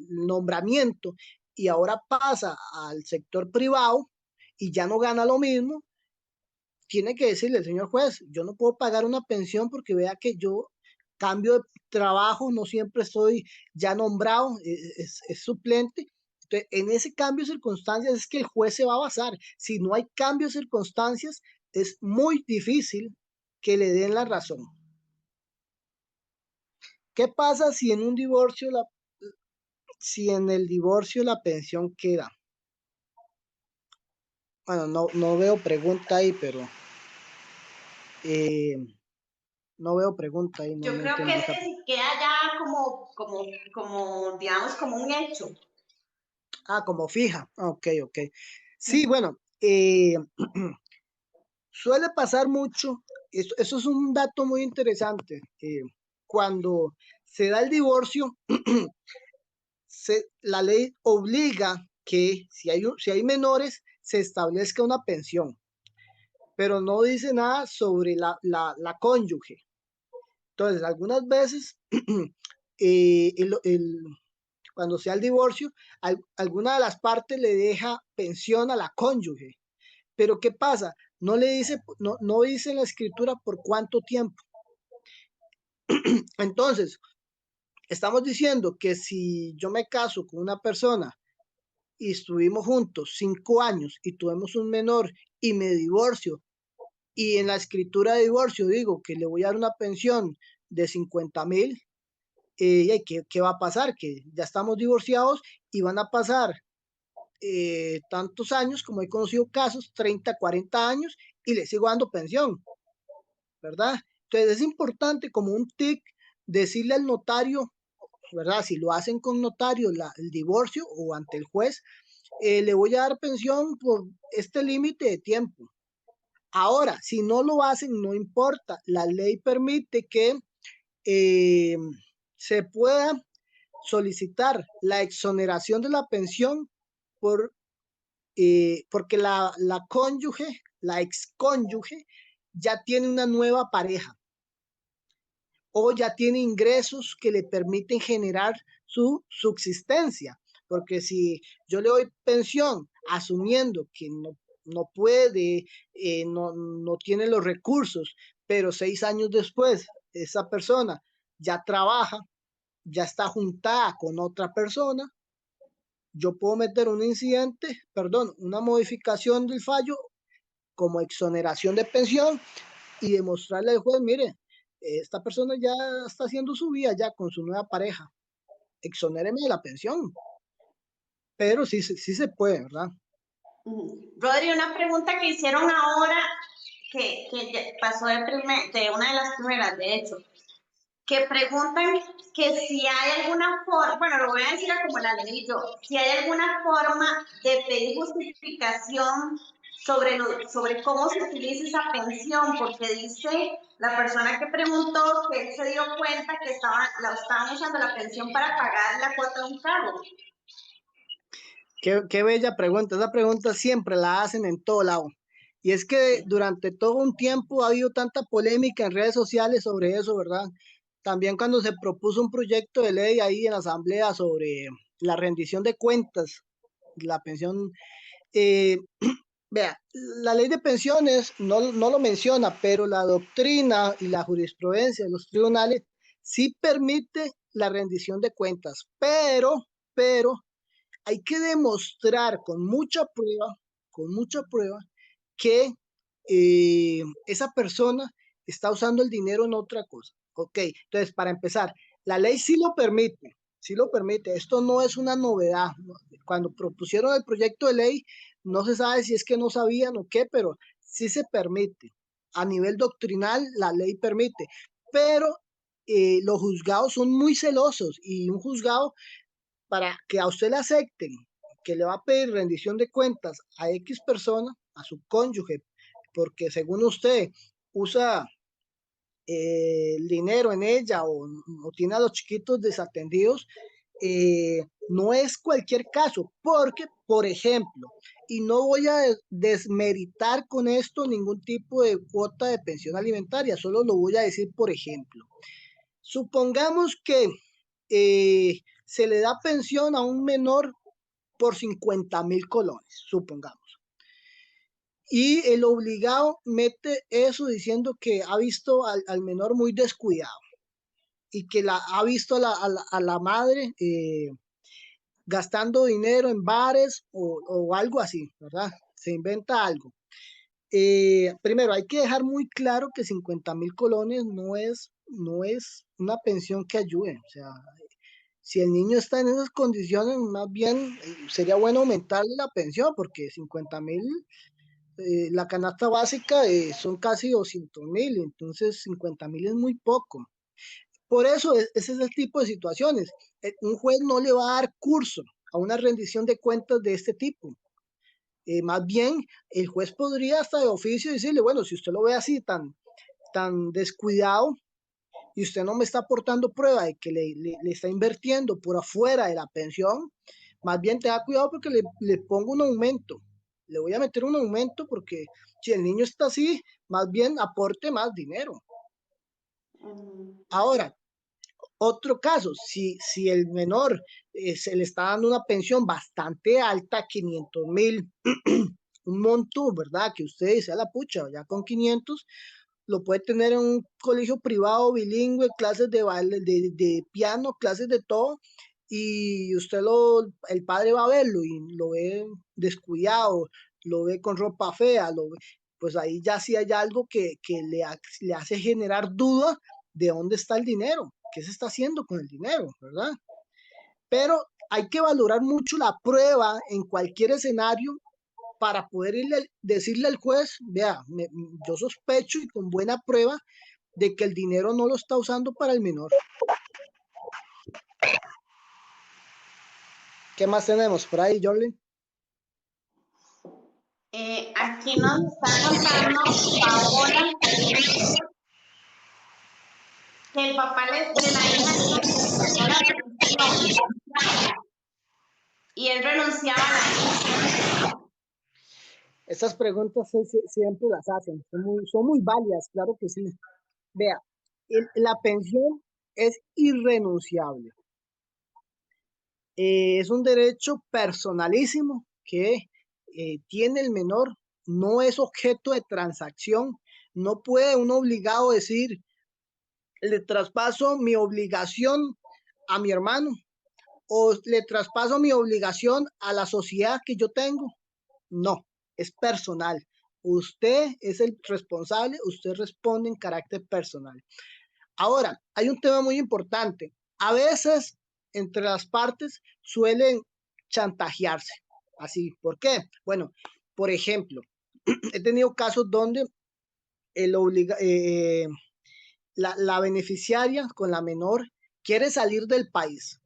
nombramiento y ahora pasa al sector privado y ya no gana lo mismo, tiene que decirle, señor juez, yo no puedo pagar una pensión porque vea que yo cambio de trabajo, no siempre estoy ya nombrado, es suplente. Entonces, en ese cambio de circunstancias es que el juez se va a basar. Si no hay cambio de circunstancias, es muy difícil que le den la razón. ¿Qué pasa si en el divorcio la pensión queda? Bueno, no veo pregunta ahí, pero eh, no veo pregunta ahí, no, Yo no creo que entendí es esa. que si queda ya como, digamos, como un hecho. Ah, como fija. Ok, ok. Sí, Ujú. bueno, suele pasar mucho. Eso es un dato muy interesante. Cuando se da el divorcio, la ley obliga que si hay menores, se establezca una pensión, pero no dice nada sobre la cónyuge. Entonces, algunas veces eh, el, el- cuando sea el divorcio, alguna de las partes le deja pensión a la cónyuge. Pero ¿qué pasa? No le dice, no dice en la escritura por cuánto tiempo. Entonces, estamos diciendo que si yo me caso con una persona y estuvimos juntos 5 años y tuvimos un menor y me divorcio y en la escritura de divorcio digo que le voy a dar una pensión de 50,000, ¿qué va a pasar? Que ya estamos divorciados y van a pasar tantos años, como he conocido casos, 30, 40 años, y le sigo dando pensión, ¿verdad? Entonces es importante como un tic decirle al notario, ¿verdad? Si lo hacen con notario el divorcio o ante el juez, le voy a dar pensión por este límite de tiempo. Ahora, si no lo hacen, no importa. La ley permite que eh, se pueda solicitar la exoneración de la pensión por, porque la cónyuge, la excónyuge, ya tiene una nueva pareja o ya tiene ingresos que le permiten generar su subsistencia. Porque si yo le doy pensión asumiendo que no puede, no tiene los recursos, pero 6 años después esa persona ya trabaja, ya está juntada con otra persona, yo puedo meter un incidente, perdón, una modificación del fallo como exoneración de pensión y demostrarle al juez, mire, esta persona ya está haciendo su vida ya con su nueva pareja, exonéreme de la pensión, pero sí se puede, ¿verdad? Rodri, una pregunta que hicieron ahora, que pasó de una de las primeras, de hecho, que preguntan que si hay alguna forma, bueno, lo voy a decir como la leí yo, si hay alguna forma de pedir justificación sobre cómo se utiliza esa pensión, porque dice la persona que preguntó que él se dio cuenta que estaban usando la pensión para pagar la cuota de un carro. Qué bella pregunta. Esa pregunta siempre la hacen en todo lado. Y es que durante todo un tiempo ha habido tanta polémica en redes sociales sobre eso, ¿verdad? También cuando se propuso un proyecto de ley ahí en la asamblea sobre la rendición de cuentas, la pensión, eh, vea, la ley de pensiones no lo menciona, pero la doctrina y la jurisprudencia de los tribunales sí permite la rendición de cuentas, pero hay que demostrar con mucha prueba, que esa persona está usando el dinero en otra cosa. Ok, entonces para empezar, la ley sí lo permite, sí lo permite. Esto no es una novedad. Cuando propusieron el proyecto de ley, no se sabe si es que no sabían o qué, pero sí se permite. A nivel doctrinal, la ley permite, pero los juzgados son muy celosos y un juzgado para que a usted le acepten que le va a pedir rendición de cuentas a X persona, a su cónyuge, porque según usted usa el dinero en ella o tiene a los chiquitos desatendidos, no es cualquier caso, porque, por ejemplo, y no voy a desmeritar con esto ningún tipo de cuota de pensión alimentaria, solo lo voy a decir por ejemplo. Supongamos que se le da pensión a un menor por 50,000 colones, supongamos. Y el obligado mete eso diciendo que ha visto al menor muy descuidado y que ha visto a la madre gastando dinero en bares o algo así, ¿verdad? Se inventa algo. Primero, hay que dejar muy claro que 50,000 colones no es una pensión que ayude. O sea, si el niño está en esas condiciones, más bien sería bueno aumentarle la pensión, porque 50,000, la canasta básica son casi 200,000, entonces 50,000 es muy poco. Por eso ese es el tipo de situaciones. Un juez no le va a dar curso a una rendición de cuentas de este tipo. Más bien, el juez podría hasta de oficio decirle, bueno, si usted lo ve así tan descuidado, y usted no me está aportando prueba de que le está invirtiendo por afuera de la pensión, más bien tenga cuidado porque le pongo un aumento. Le voy a meter un aumento porque si el niño está así, más bien aporte más dinero. Ahora, Otro caso, si el menor se le está dando una pensión bastante alta, 500,000, un monto, ¿verdad? Que usted dice, a la pucha, ya con 500 lo puede tener en un colegio privado bilingüe, clases de baile, de piano, clases de todo, y el padre va a verlo y lo ve descuidado, lo ve con ropa fea, pues ahí ya sí hay algo que le hace generar duda de dónde está el dinero, qué se está haciendo con el dinero, ¿verdad? Pero hay que valorar mucho la prueba en cualquier escenario para poder decirle al juez, vea, yo sospecho y con buena prueba de que el dinero no lo está usando para el menor. ¿Qué más tenemos por ahí, Jorlin? Aquí nos está contando Paola que el papá de la hija le quitó la pensión y él renunciaba a la hija. Estas preguntas siempre las hacen, son muy válidas, claro que sí. Vea, la pensión es irrenunciable. Es un derecho personalísimo que tiene el menor, no es objeto de transacción, no puede un obligado decir, le traspaso mi obligación a mi hermano o le traspaso mi obligación a la sociedad que yo tengo. No, es personal. Usted es el responsable, usted responde en carácter personal. Ahora, hay un tema muy importante. A veces, entre las partes, suelen chantajearse. Así, ¿por qué? Bueno, por ejemplo, he tenido casos donde el la beneficiaria con la menor quiere salir del país,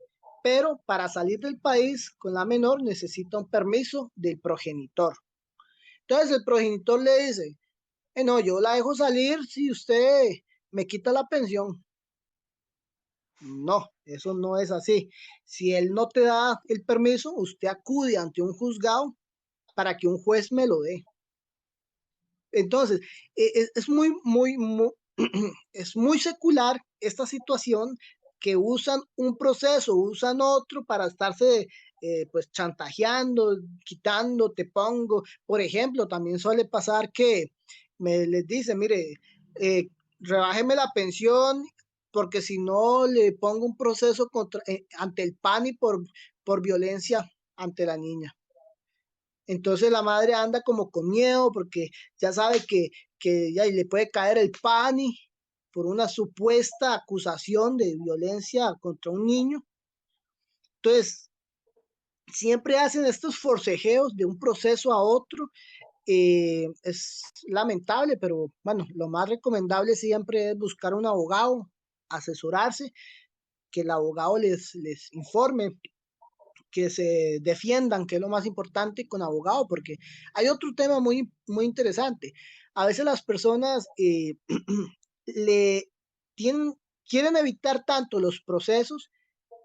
pero para salir del país con la menor necesita un permiso del progenitor. Entonces el progenitor le dice, no, yo la dejo salir si usted me quita la pensión. No, eso no es así. Si él no te da el permiso, usted acude ante un juzgado para que un juez me lo dé. Entonces, es es muy secular esta situación que usan un proceso, usan otro para estarse pues chantajeando, quitando, te pongo. Por ejemplo, también suele pasar que les dice, mire, rebájeme la pensión porque si no le pongo un proceso ante el PANI por violencia ante la niña. Entonces la madre anda como con miedo porque ya sabe que ya le puede caer el PANI por una supuesta acusación de violencia contra un niño. Entonces, siempre hacen estos forcejeos de un proceso a otro. Es lamentable, pero bueno, lo más recomendable siempre es buscar un abogado, asesorarse, que el abogado les informe, que se defiendan, que es lo más importante con abogado, porque hay otro tema muy interesante. A veces las personas le tienen, quieren evitar tanto los procesos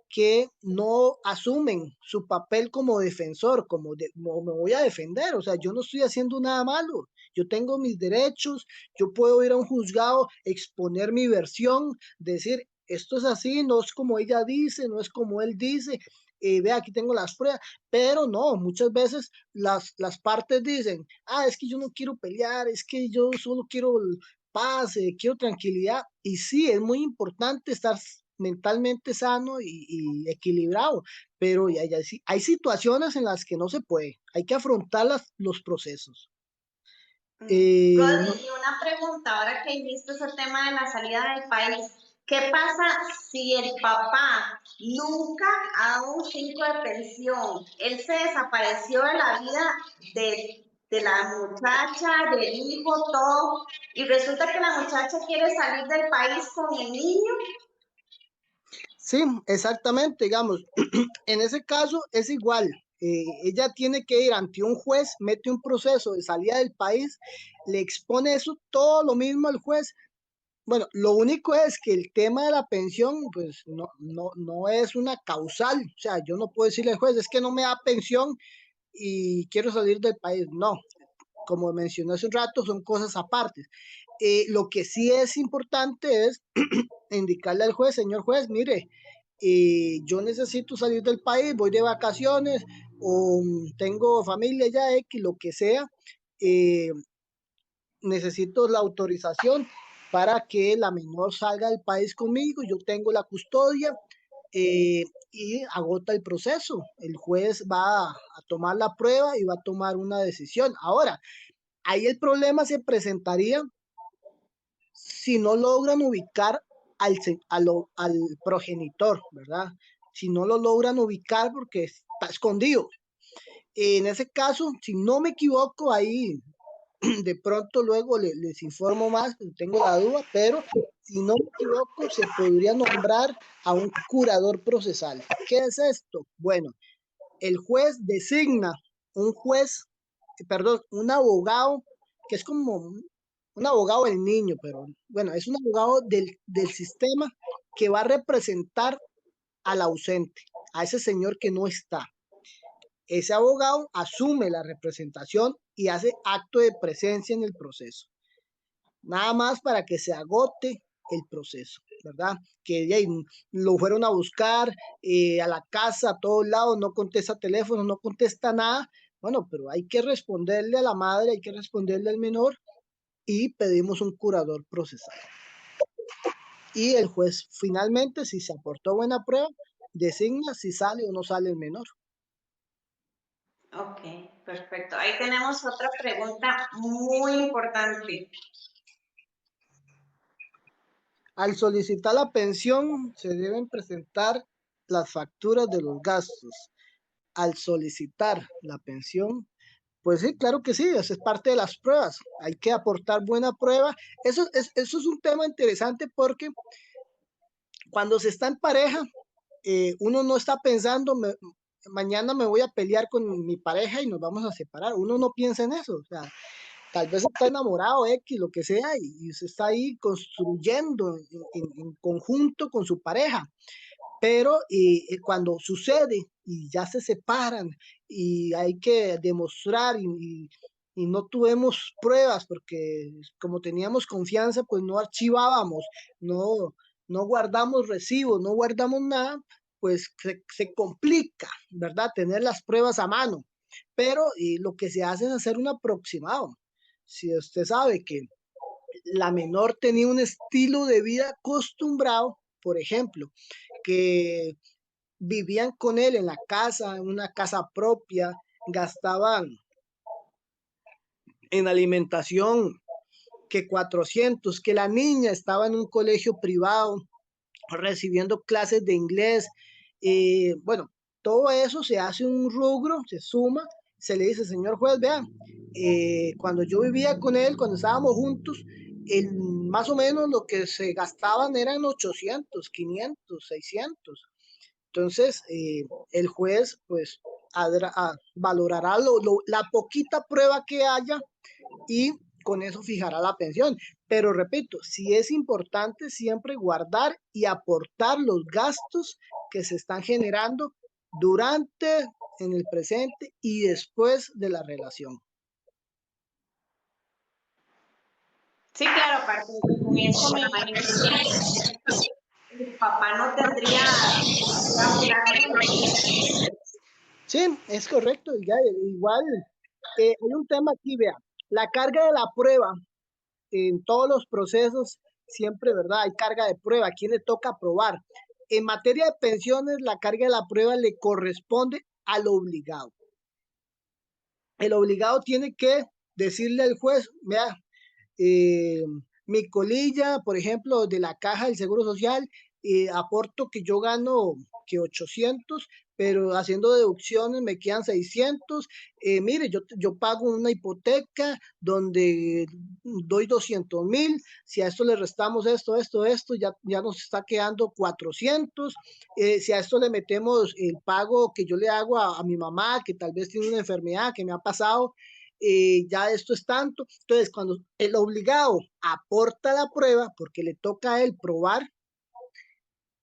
que no asumen su papel como defensor, como me voy a defender, o sea, yo no estoy haciendo nada malo, yo tengo mis derechos, yo puedo ir a un juzgado, exponer mi versión, decir, esto es así, no es como ella dice, no es como él dice, ve, aquí tengo las pruebas, pero no, muchas veces las partes dicen, es que yo no quiero pelear, es que yo solo quiero paz, quiero tranquilidad, y sí, es muy importante estar mentalmente sano y equilibrado, pero hay situaciones en las que no se puede, hay que afrontar los procesos. Rodri, No, y una pregunta, ahora que dijiste ese tema de la salida del país, ¿qué pasa si el papá nunca ha dado un 5 de pensión? Él se desapareció de la vida de la muchacha, del hijo, todo, y resulta que la muchacha quiere salir del país con el niño. sí, exactamente, digamos, en ese caso es igual. Ella tiene que ir ante un juez, mete un proceso de salida del país, le expone eso, todo lo mismo al juez. Bueno, lo único es que el tema de la pensión, pues no es una causal. O sea, yo no puedo decirle al juez, es que no me da pensión y quiero salir del país. No, como mencioné hace un rato, son cosas aparte. Lo que sí es importante es indicarle al juez, señor juez, mire, yo necesito salir del país, voy de vacaciones o tengo familia ya, X, lo que sea, eh, necesito la autorización para que la menor salga del país conmigo, yo tengo la custodia, eh, y agota el proceso. El juez va a tomar la prueba y va a tomar una decisión. Ahora, ahí el problema se presentaría si no logran ubicar al progenitor, ¿verdad? Si no lo logran ubicar porque está escondido. En ese caso, si no me equivoco, ahí de pronto luego les informo más, tengo la duda, pero si no me equivoco, se podría nombrar a un curador procesal. ¿Qué es esto? Bueno, el juez designa un juez, perdón, un abogado, que es como un abogado del niño, pero bueno, es un abogado del sistema que va a representar al ausente, a ese señor que no está. Ese abogado asume la representación y hace acto de presencia en el proceso. Nada más para que se agote el proceso, ¿verdad? Que ya lo fueron a buscar a la casa, a todos lados, no contesta teléfono, no contesta nada. Bueno, pero hay que responderle a la madre, hay que responderle al menor y pedimos un curador procesal. Y el juez finalmente, si se aportó buena prueba, designa si sale o no sale el menor. Ok, perfecto. Ahí tenemos otra pregunta muy importante. Al solicitar la pensión, se deben presentar las facturas de los gastos. Al solicitar la pensión, pues sí, claro que sí, eso es parte de las pruebas. Hay que aportar buena prueba. Eso es un tema interesante porque cuando se está en pareja, uno no está pensando, mañana me voy a pelear con mi pareja y nos vamos a separar. Uno no piensa en eso. O sea, tal vez está enamorado, X, lo que sea, y se está ahí construyendo en conjunto con su pareja. Pero cuando sucede y ya se separan y hay que demostrar y no tuvimos pruebas porque como teníamos confianza, pues no archivábamos, no, no guardamos recibos, no guardamos nada, pues se complica, ¿verdad? Tener las pruebas a mano. Pero lo que se hace es hacer un aproximado. Si usted sabe que la menor tenía un estilo de vida acostumbrado, por ejemplo, que vivían con él en la casa, en una casa propia, gastaban en alimentación que 400, que la niña estaba en un colegio privado recibiendo clases de inglés. Bueno, todo eso se hace un rubro, se suma, se le dice, señor juez, vean, cuando yo vivía con él, cuando estábamos juntos, más o menos lo que se gastaban eran 800, 500, 600. Entonces, el juez, pues, valorará la poquita prueba que haya y con eso fijará la pensión. Pero repito, sí es importante siempre guardar y aportar los gastos que se están generando durante, en el presente y después de la relación. Sí, claro, aparte de que con eso me imagino que el papá no tendría que abogar menos. Sí, es correcto. Ya, igual, hay un tema aquí, vea, la carga de la prueba en todos los procesos, siempre, ¿verdad? Hay carga de prueba, ¿a quién le toca probar? En materia de pensiones, la carga de la prueba le corresponde al obligado. El obligado tiene que decirle al juez, vea, eh, mi colilla, por ejemplo, de la caja del Seguro Social, aporto que yo gano que 800, pero haciendo deducciones me quedan 600. Mire, yo pago una hipoteca donde doy 200.000, si a esto le restamos esto, ya nos está quedando 400. Si a esto le metemos el pago que yo le hago a mi mamá, que tal vez tiene una enfermedad que me ha pasado, ya esto es tanto. Entonces, cuando el obligado aporta la prueba, porque le toca a él probar,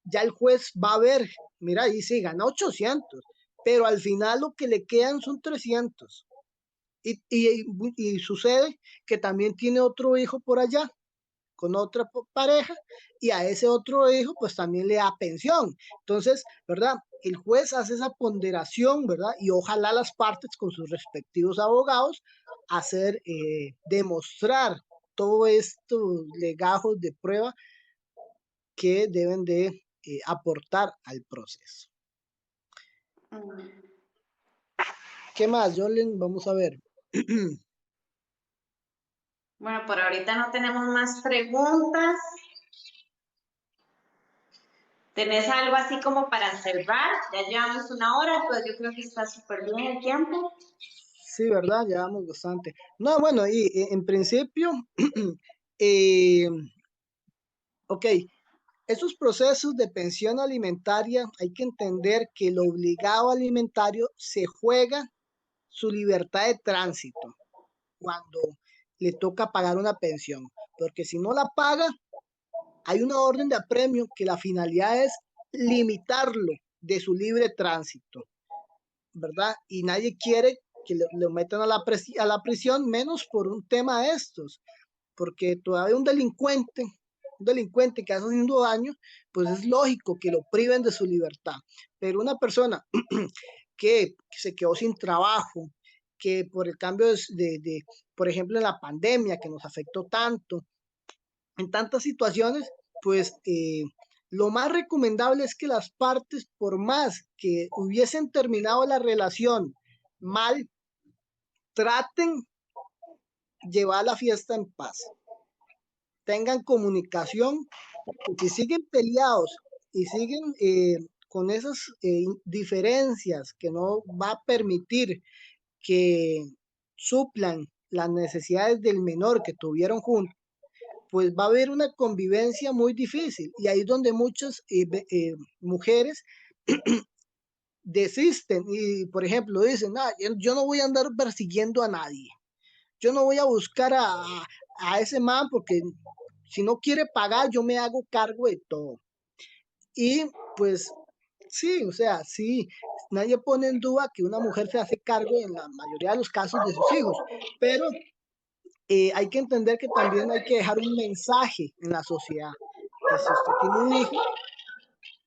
ya el juez va a ver, mira, ahí sí, gana 800, pero al final lo que le quedan son 300. Y sucede que también tiene otro hijo por allá con otra pareja y a ese otro hijo pues también le da pensión. Entonces, ¿verdad? El juez hace esa ponderación, ¿verdad? Y ojalá las partes con sus respectivos abogados hacer, demostrar todos estos legajos de prueba que deben de aportar al proceso. ¿Qué más, Jolene? Vamos a ver. Bueno, por ahorita no tenemos más preguntas. ¿Tenés algo así como para cerrar? Ya llevamos 1 hora, pues yo creo que está súper bien el tiempo. Sí, ¿verdad? Llevamos bastante. No, bueno, y en principio, eh, ok, esos procesos de pensión alimentaria hay que entender que el obligado alimentario se juega su libertad de tránsito cuando le toca pagar una pensión, porque si no la paga, hay una orden de apremio que la finalidad es limitarlo de su libre tránsito, ¿verdad? Y nadie quiere que lo metan a la prisión, menos por un tema de estos, porque todavía un delincuente que hace haciendo daño, pues es lógico que lo priven de su libertad. Pero una persona que se quedó sin trabajo, que por el cambio por ejemplo, en la pandemia que nos afectó tanto, en tantas situaciones, pues lo más recomendable es que las partes, por más que hubiesen terminado la relación mal, traten llevar la fiesta en paz, tengan comunicación, porque si siguen peleados y siguen con esas diferencias que no va a permitir que suplan las necesidades del menor que tuvieron juntos, pues va a haber una convivencia muy difícil. Y ahí es donde muchas mujeres desisten y, por ejemplo, dicen, ah, yo no voy a andar persiguiendo a nadie. Yo no voy a buscar a ese man porque si no quiere pagar, yo me hago cargo de todo. Y pues sí, o sea, sí, nadie pone en duda que una mujer se hace cargo en la mayoría de los casos de sus hijos, pero hay que entender que también hay que dejar un mensaje en la sociedad, que si usted tiene un hijo,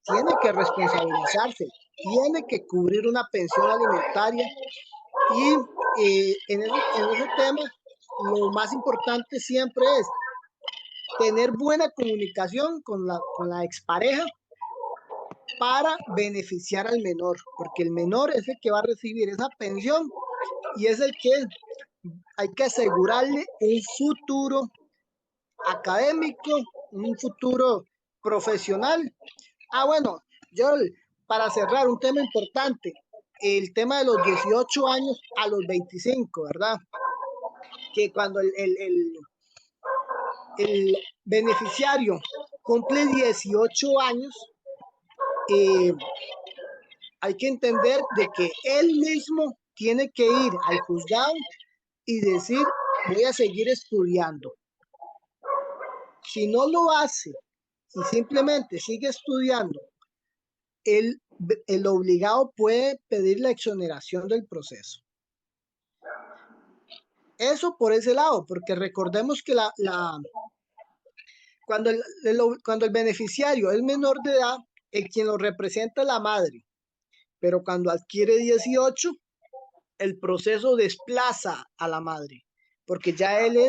tiene que responsabilizarse, tiene que cubrir una pensión alimentaria y en ese tema lo más importante siempre es tener buena comunicación con la expareja para beneficiar al menor, porque el menor es el que va a recibir esa pensión y es el que hay que asegurarle un futuro académico, un futuro profesional. Ah, bueno, yo para cerrar un tema importante, el tema de los 18 años a los 25, ¿verdad? Que cuando el beneficiario cumple 18 años, eh, hay que entender de que él mismo tiene que ir al juzgado y decir, voy a seguir estudiando. Si no lo hace y simplemente sigue estudiando, el, el obligado puede pedir la exoneración del proceso. Eso por ese lado, porque recordemos que cuando el beneficiario es menor de edad, el quien lo representa es la madre, pero cuando adquiere 18, el proceso desplaza a la madre, porque ya él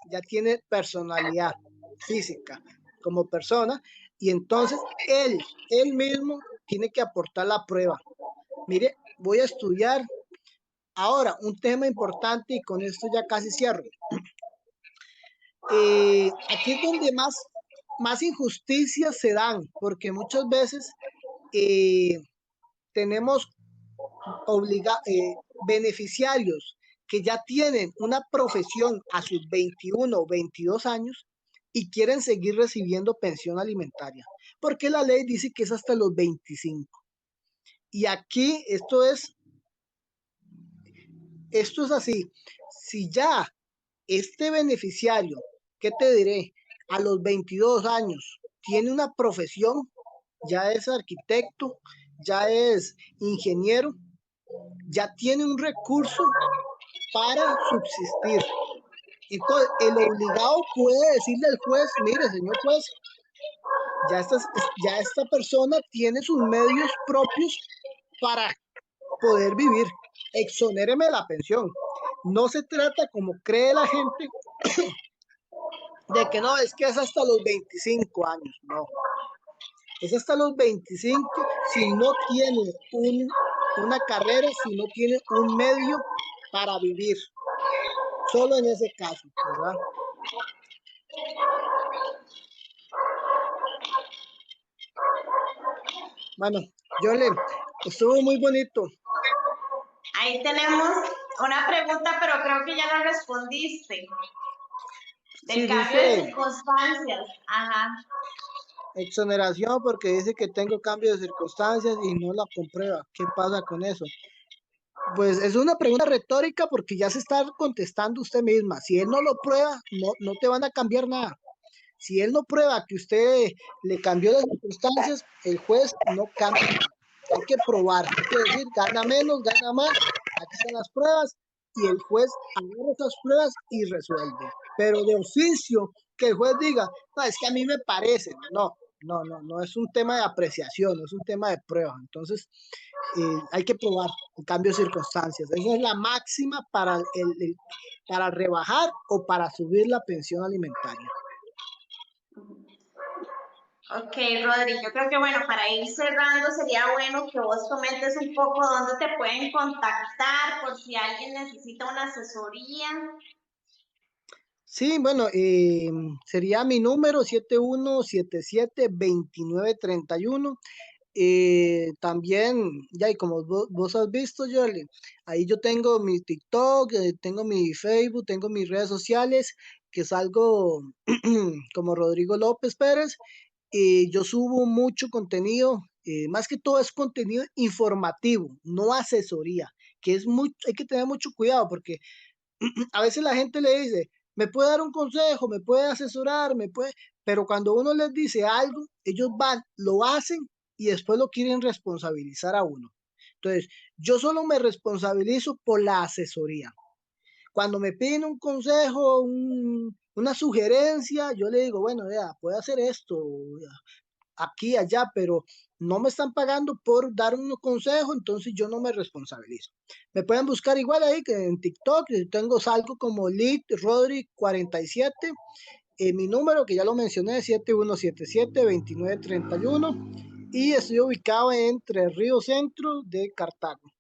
ya tiene personalidad física como persona, y entonces él mismo tiene que aportar la prueba. Mire, voy a estudiar. Ahora, un tema importante, y con esto ya casi cierro. Aquí es donde más injusticias se dan, porque muchas veces tenemos beneficiarios que ya tienen una profesión a sus 21 o 22 años y quieren seguir recibiendo pensión alimentaria, porque la ley dice que es hasta los 25. Y aquí esto es así. Si ya este beneficiario, ¿qué te diré? A los 22 años tiene una profesión, ya es arquitecto, ya es ingeniero, ya tiene un recurso, para subsistir. Entonces, el obligado puede decirle al juez, mire, señor juez, ya esta persona tiene sus medios propios para poder vivir, exonéreme la pensión. No se trata, como cree la gente, de que no, es que es hasta los 25 años, no. Es hasta los 25 si no tiene una carrera, si no tiene un medio para vivir. Solo en ese caso, ¿verdad? Bueno, Yole, estuvo muy bonito. Ahí tenemos una pregunta, pero creo que ya la respondiste. Del Sí, cambio de dice circunstancias. Ajá. exoneración porque dice que tengo cambio de circunstancias y no la comprueba. ¿Qué pasa con eso? Pues es una pregunta retórica porque ya se está contestando usted misma. Si él no lo prueba, no te van a cambiar nada. Si él no prueba que usted le cambió las circunstancias, el juez no cambia nada. Hay que probar, hay que decir, gana menos, gana más, aquí están las pruebas y el juez agarra esas pruebas y resuelve. Pero de oficio, que el juez diga, no, es que a mí me parece, no es un tema de apreciación, no es un tema de prueba. Entonces, hay que probar el cambio de circunstancias. Esa es la máxima para rebajar o para subir la pensión alimentaria. Ok, Rodri, yo creo que bueno, para ir cerrando sería bueno que vos comentes un poco dónde te pueden contactar por si alguien necesita una asesoría. Sí, bueno, sería mi número 7177-2931. También, ya, y como vos has visto, Yoli, ahí yo tengo mi TikTok, tengo mi Facebook, tengo mis redes sociales, que salgo como Rodrigo López Pérez, y yo subo mucho contenido, más que todo es contenido informativo, no asesoría, que es muy, hay que tener mucho cuidado porque a veces la gente le dice, me puede dar un consejo, me puede asesorar, pero cuando uno les dice algo, ellos van, lo hacen y después lo quieren responsabilizar a uno. Entonces, yo solo me responsabilizo por la asesoría. Cuando me piden un consejo, una sugerencia, yo le digo, bueno, vea, puede hacer esto, aquí, allá, pero no me están pagando por dar un consejo, entonces yo no me responsabilizo. Me pueden buscar igual ahí que en TikTok, tengo salgo como Lead Rodri 47, mi número que ya lo mencioné, 7177-2931, y estoy ubicado entre Río Centro de Cartago.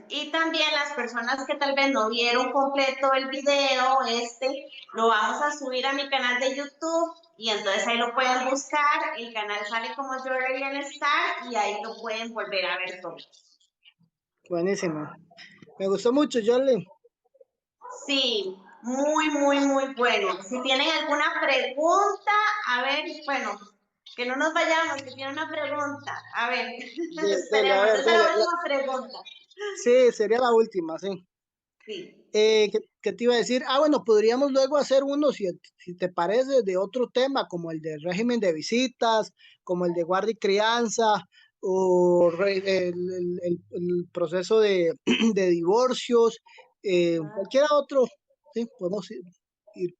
Y también las personas que tal vez no vieron completo el video, lo vamos a subir a mi canal de YouTube y entonces ahí lo pueden buscar, el canal sale como Your Bienestar y ahí lo pueden volver a ver todo. Buenísimo. Me gustó mucho, Jorle. Sí, muy, muy, muy bueno. Si tienen alguna pregunta, a ver, bueno, que no nos vayamos, que tiene una pregunta. A ver, A esperemos, ver, esa es la última pregunta. sí, sería la última, sí. Sí. ¿Qué te iba a decir? Ah, bueno, podríamos luego hacer uno, si te parece, de otro tema, como el del régimen de visitas, como el de guardia y crianza, o el proceso de, de divorcios, cualquier otro, sí, podemos ir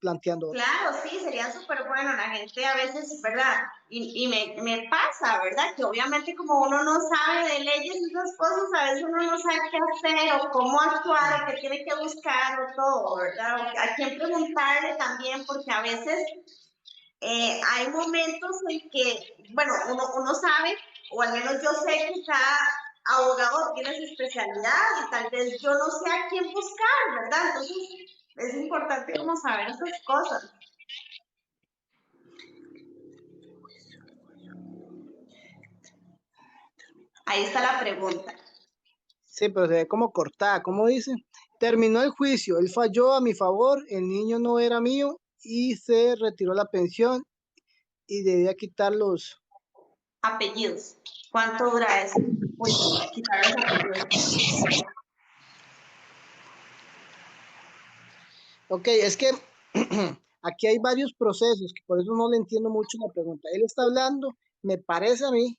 planteando otro. Claro, sí, sería súper bueno. La gente a veces, ¿verdad? Y me pasa, ¿verdad? Que obviamente como uno no sabe de leyes y esas cosas, a veces uno no sabe qué hacer o cómo actuar o qué tiene que buscar o todo, ¿verdad? O a quién preguntarle también, porque a veces hay momentos en que, bueno, uno sabe, o al menos yo sé que cada abogado tiene su especialidad y tal vez yo no sé a quién buscar, ¿verdad? Entonces es importante como saber esas cosas. Ahí está la pregunta. Sí, pero se ve como cortada, ¿cómo dice? Terminó el juicio, él falló a mi favor, el niño no era mío y se retiró la pensión y debía quitar los... Apellidos. ¿Cuánto dura eso? Uy, quitar los apellidos. Ok, es que aquí hay varios procesos, que por eso no le entiendo mucho la pregunta. Él está hablando, me parece a mí,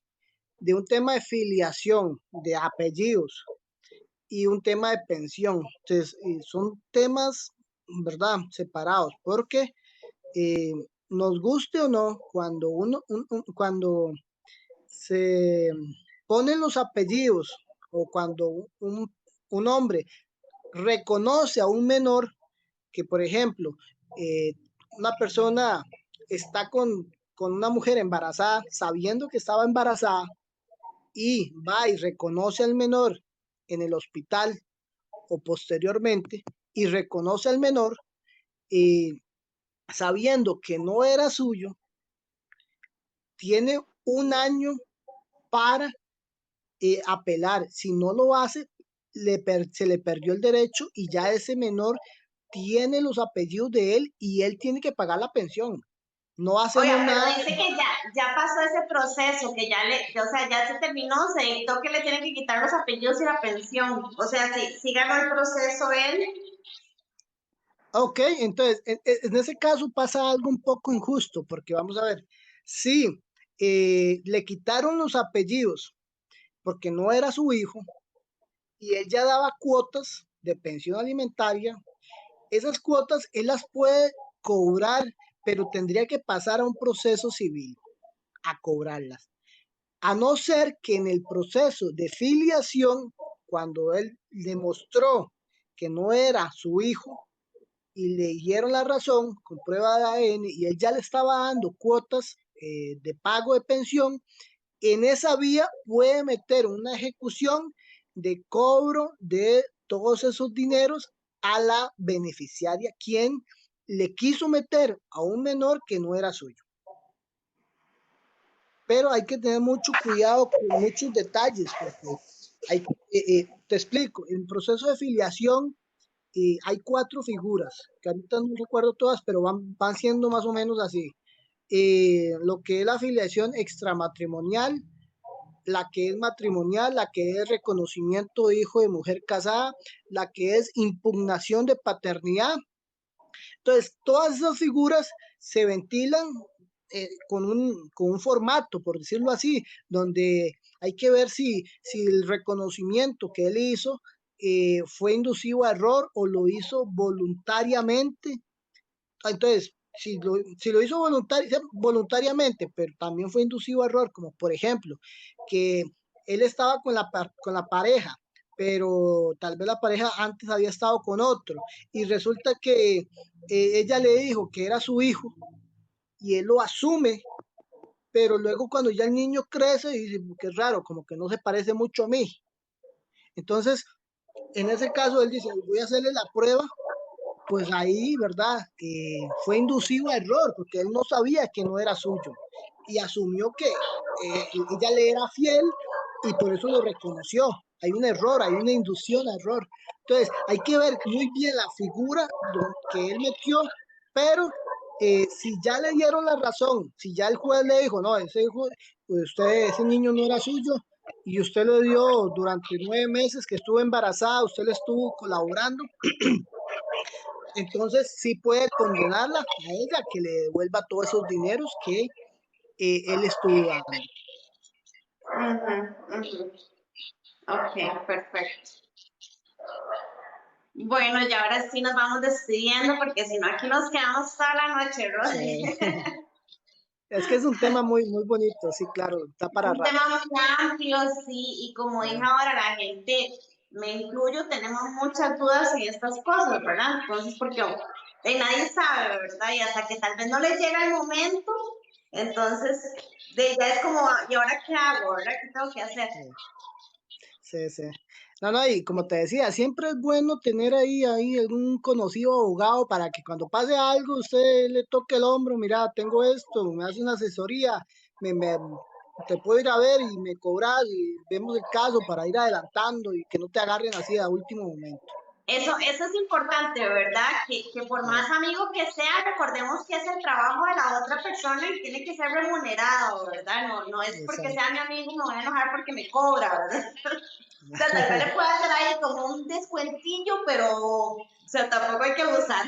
de un tema de filiación, de apellidos. y un tema de pensión. Entonces, son temas, ¿verdad? Separados, porque eh, nos guste o no, cuando cuando se ponen los apellidos o cuando un hombre reconoce a un menor que, por ejemplo, eh, una persona está con una mujer embarazada, sabiendo que estaba embarazada, y va y reconoce al menor en el hospital o posteriormente, y reconoce al menor, eh, sabiendo que no era suyo, tiene un año para apelar. Si no lo hace, se le perdió el derecho y ya ese menor tiene los apellidos de él y él tiene que pagar la pensión. No hacemos Oiga, pero nada. dice que ya pasó ese proceso, que o sea, ya se terminó, se dictó que le tienen que quitar los apellidos y la pensión. O sea, si ganó el proceso él. Ok, entonces, en ese caso pasa algo un poco injusto, porque vamos a ver, si le quitaron los apellidos porque no era su hijo y él ya daba cuotas de pensión alimentaria, esas cuotas él las puede cobrar, pero tendría que pasar a un proceso civil a cobrarlas. A no ser que en el proceso de filiación, cuando él demostró que no era su hijo y le dieron la razón con prueba de ADN y él ya le estaba dando cuotas de pago de pensión, en esa vía puede meter una ejecución de cobro de todos esos dineros a la beneficiaria, quien le quiso meter a un menor que no era suyo. Pero hay que tener mucho cuidado con muchos detalles, porque te explico, en proceso de filiación hay cuatro figuras, que ahorita no recuerdo todas, pero van siendo más o menos así. Lo que es la filiación extramatrimonial, la que es matrimonial, la que es reconocimiento de hijo de mujer casada, la que es impugnación de paternidad. Entonces, todas esas figuras se ventilan con un formato, por decirlo así, donde hay que ver si el reconocimiento que él hizo fue inducido a error o lo hizo voluntariamente. Entonces, si lo hizo voluntariamente, pero también fue inducido a error, como por ejemplo, que él estaba con la pareja, pero tal vez la pareja antes había estado con otro, y resulta que ella le dijo que era su hijo, y él lo asume, pero luego cuando ya el niño crece, dice que es raro, como que no se parece mucho a mí. Entonces, en ese caso, él dice, voy a hacerle la prueba, pues ahí, ¿verdad? Fue inducido a error, porque él no sabía que no era suyo y asumió que ella le era fiel y por eso lo reconoció. Hay un error, hay una inducción a error. Entonces, hay que ver muy bien la figura que él metió, pero si ya le dieron la razón, si ya el juez le dijo, no, ese niño no era suyo, y usted lo dio durante 9 meses que estuvo embarazada, usted le estuvo colaborando, entonces sí puede condenarla a ella que le devuelva todos esos dineros que él estuvo dando. Ok, perfecto. Bueno, y ahora sí nos vamos despidiendo porque si no aquí nos quedamos toda la noche, Rodri. Sí. Es que es un tema muy, muy bonito, sí, claro, está Es para un rato. tema muy amplio, sí, y como dije Sí, ahora, la gente, me incluyo, tenemos muchas dudas en estas cosas, ¿verdad? Entonces, porque nadie sabe, ¿verdad? Y hasta que tal vez no les llega el momento, entonces, ya es como, ¿y ahora qué hago, verdad? ¿Qué tengo que hacer? sí, sí, sí. No, no, y como te decía, siempre es bueno tener ahí algún conocido abogado para que cuando pase algo usted le toque el hombro, mira, tengo esto, me hace una asesoría, me, me- te puedo ir a ver y me cobras y vemos el caso para ir adelantando y que no te agarren así a último momento. Eso es importante, ¿verdad? Que por Sí, más amigo que sea, recordemos que es el trabajo de la otra persona y tiene que ser remunerado, ¿verdad? No es porque sea exacto. mi amigo me voy a enojar porque me cobra, ¿verdad? O sea, tal vez le pueda hacer ahí como un descuentillo, pero, o sea, tampoco hay que abusar.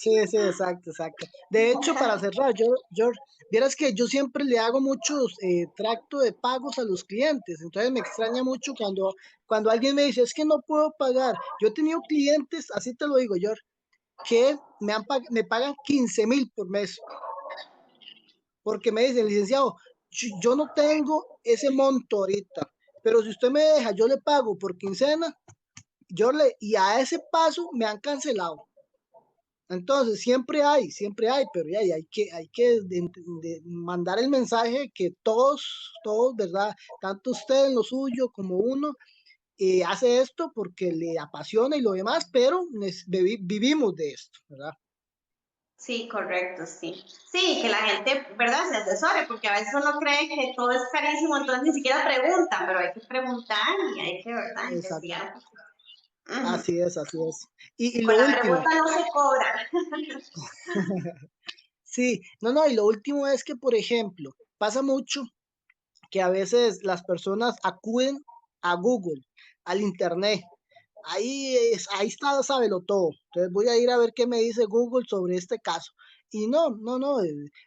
Sí, sí, exacto, exacto. De hecho, para cerrar, yo, vieras que yo siempre le hago muchos tracto de pagos a los clientes, entonces me extraña mucho cuando alguien me dice, es que no puedo pagar. Yo he tenido clientes, así te lo digo, yo, que me pagan 15,000 por mes, porque me dicen, licenciado, yo no tengo ese monto ahorita, pero si usted me deja, yo le pago por quincena, y a ese paso me han cancelado. Entonces, siempre hay, pero ya, hay que mandar el mensaje que todos, ¿verdad? Tanto usted en lo suyo como uno, hace esto porque le apasiona y lo demás, pero vivimos de esto, ¿verdad? Sí, correcto, sí. Sí, que la gente, ¿verdad? Se asesore, porque a veces uno cree que todo es carísimo, entonces ni siquiera pregunta, pero hay que preguntar y hay que, ¿verdad? Exacto. Investigar un poquito. Ujú. Así es, así es. Y Por lo la último, pregunta no se cobra. sí, no, no, y lo último es que, por ejemplo, pasa mucho que a veces las personas acuden a Google, al Internet. Ahí está, sábelo todo. Entonces voy a ir a ver qué me dice Google sobre este caso. Y no,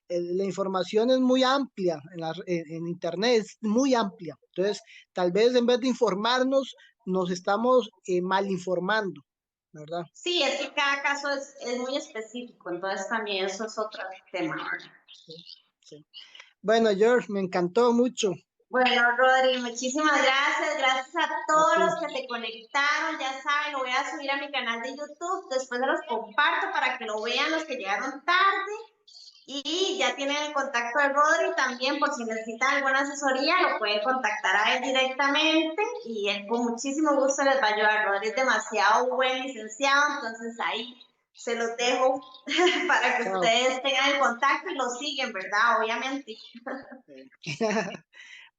la información es muy amplia en Internet, es muy amplia. Entonces, tal vez en vez de informarnos, nos estamos mal informando, ¿verdad? Sí, es que cada caso es muy específico, entonces también eso es otro tema, ¿verdad? Sí, sí. Bueno, George, me encantó mucho. Bueno, Rodri, muchísimas gracias. Gracias a A todos ti. los que te conectaron. Ya saben, lo voy a subir a mi canal de YouTube. Después se los comparto para que lo vean los que llegaron tarde. Y ya tienen el contacto de Rodri también, por si necesitan alguna asesoría, lo pueden contactar a él directamente y él con muchísimo gusto les va a ayudar. Rodri es demasiado buen licenciado, entonces ahí se los dejo para que Chao. ustedes tengan el contacto y lo siguen, ¿verdad? Obviamente.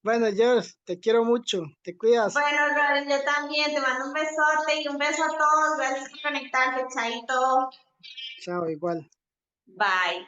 Bueno, George, te quiero mucho. Te cuidas. Bueno, Rodri, yo también te mando un besote y un beso a todos. Gracias por conectarse, Chaito. Chao, igual. Bye.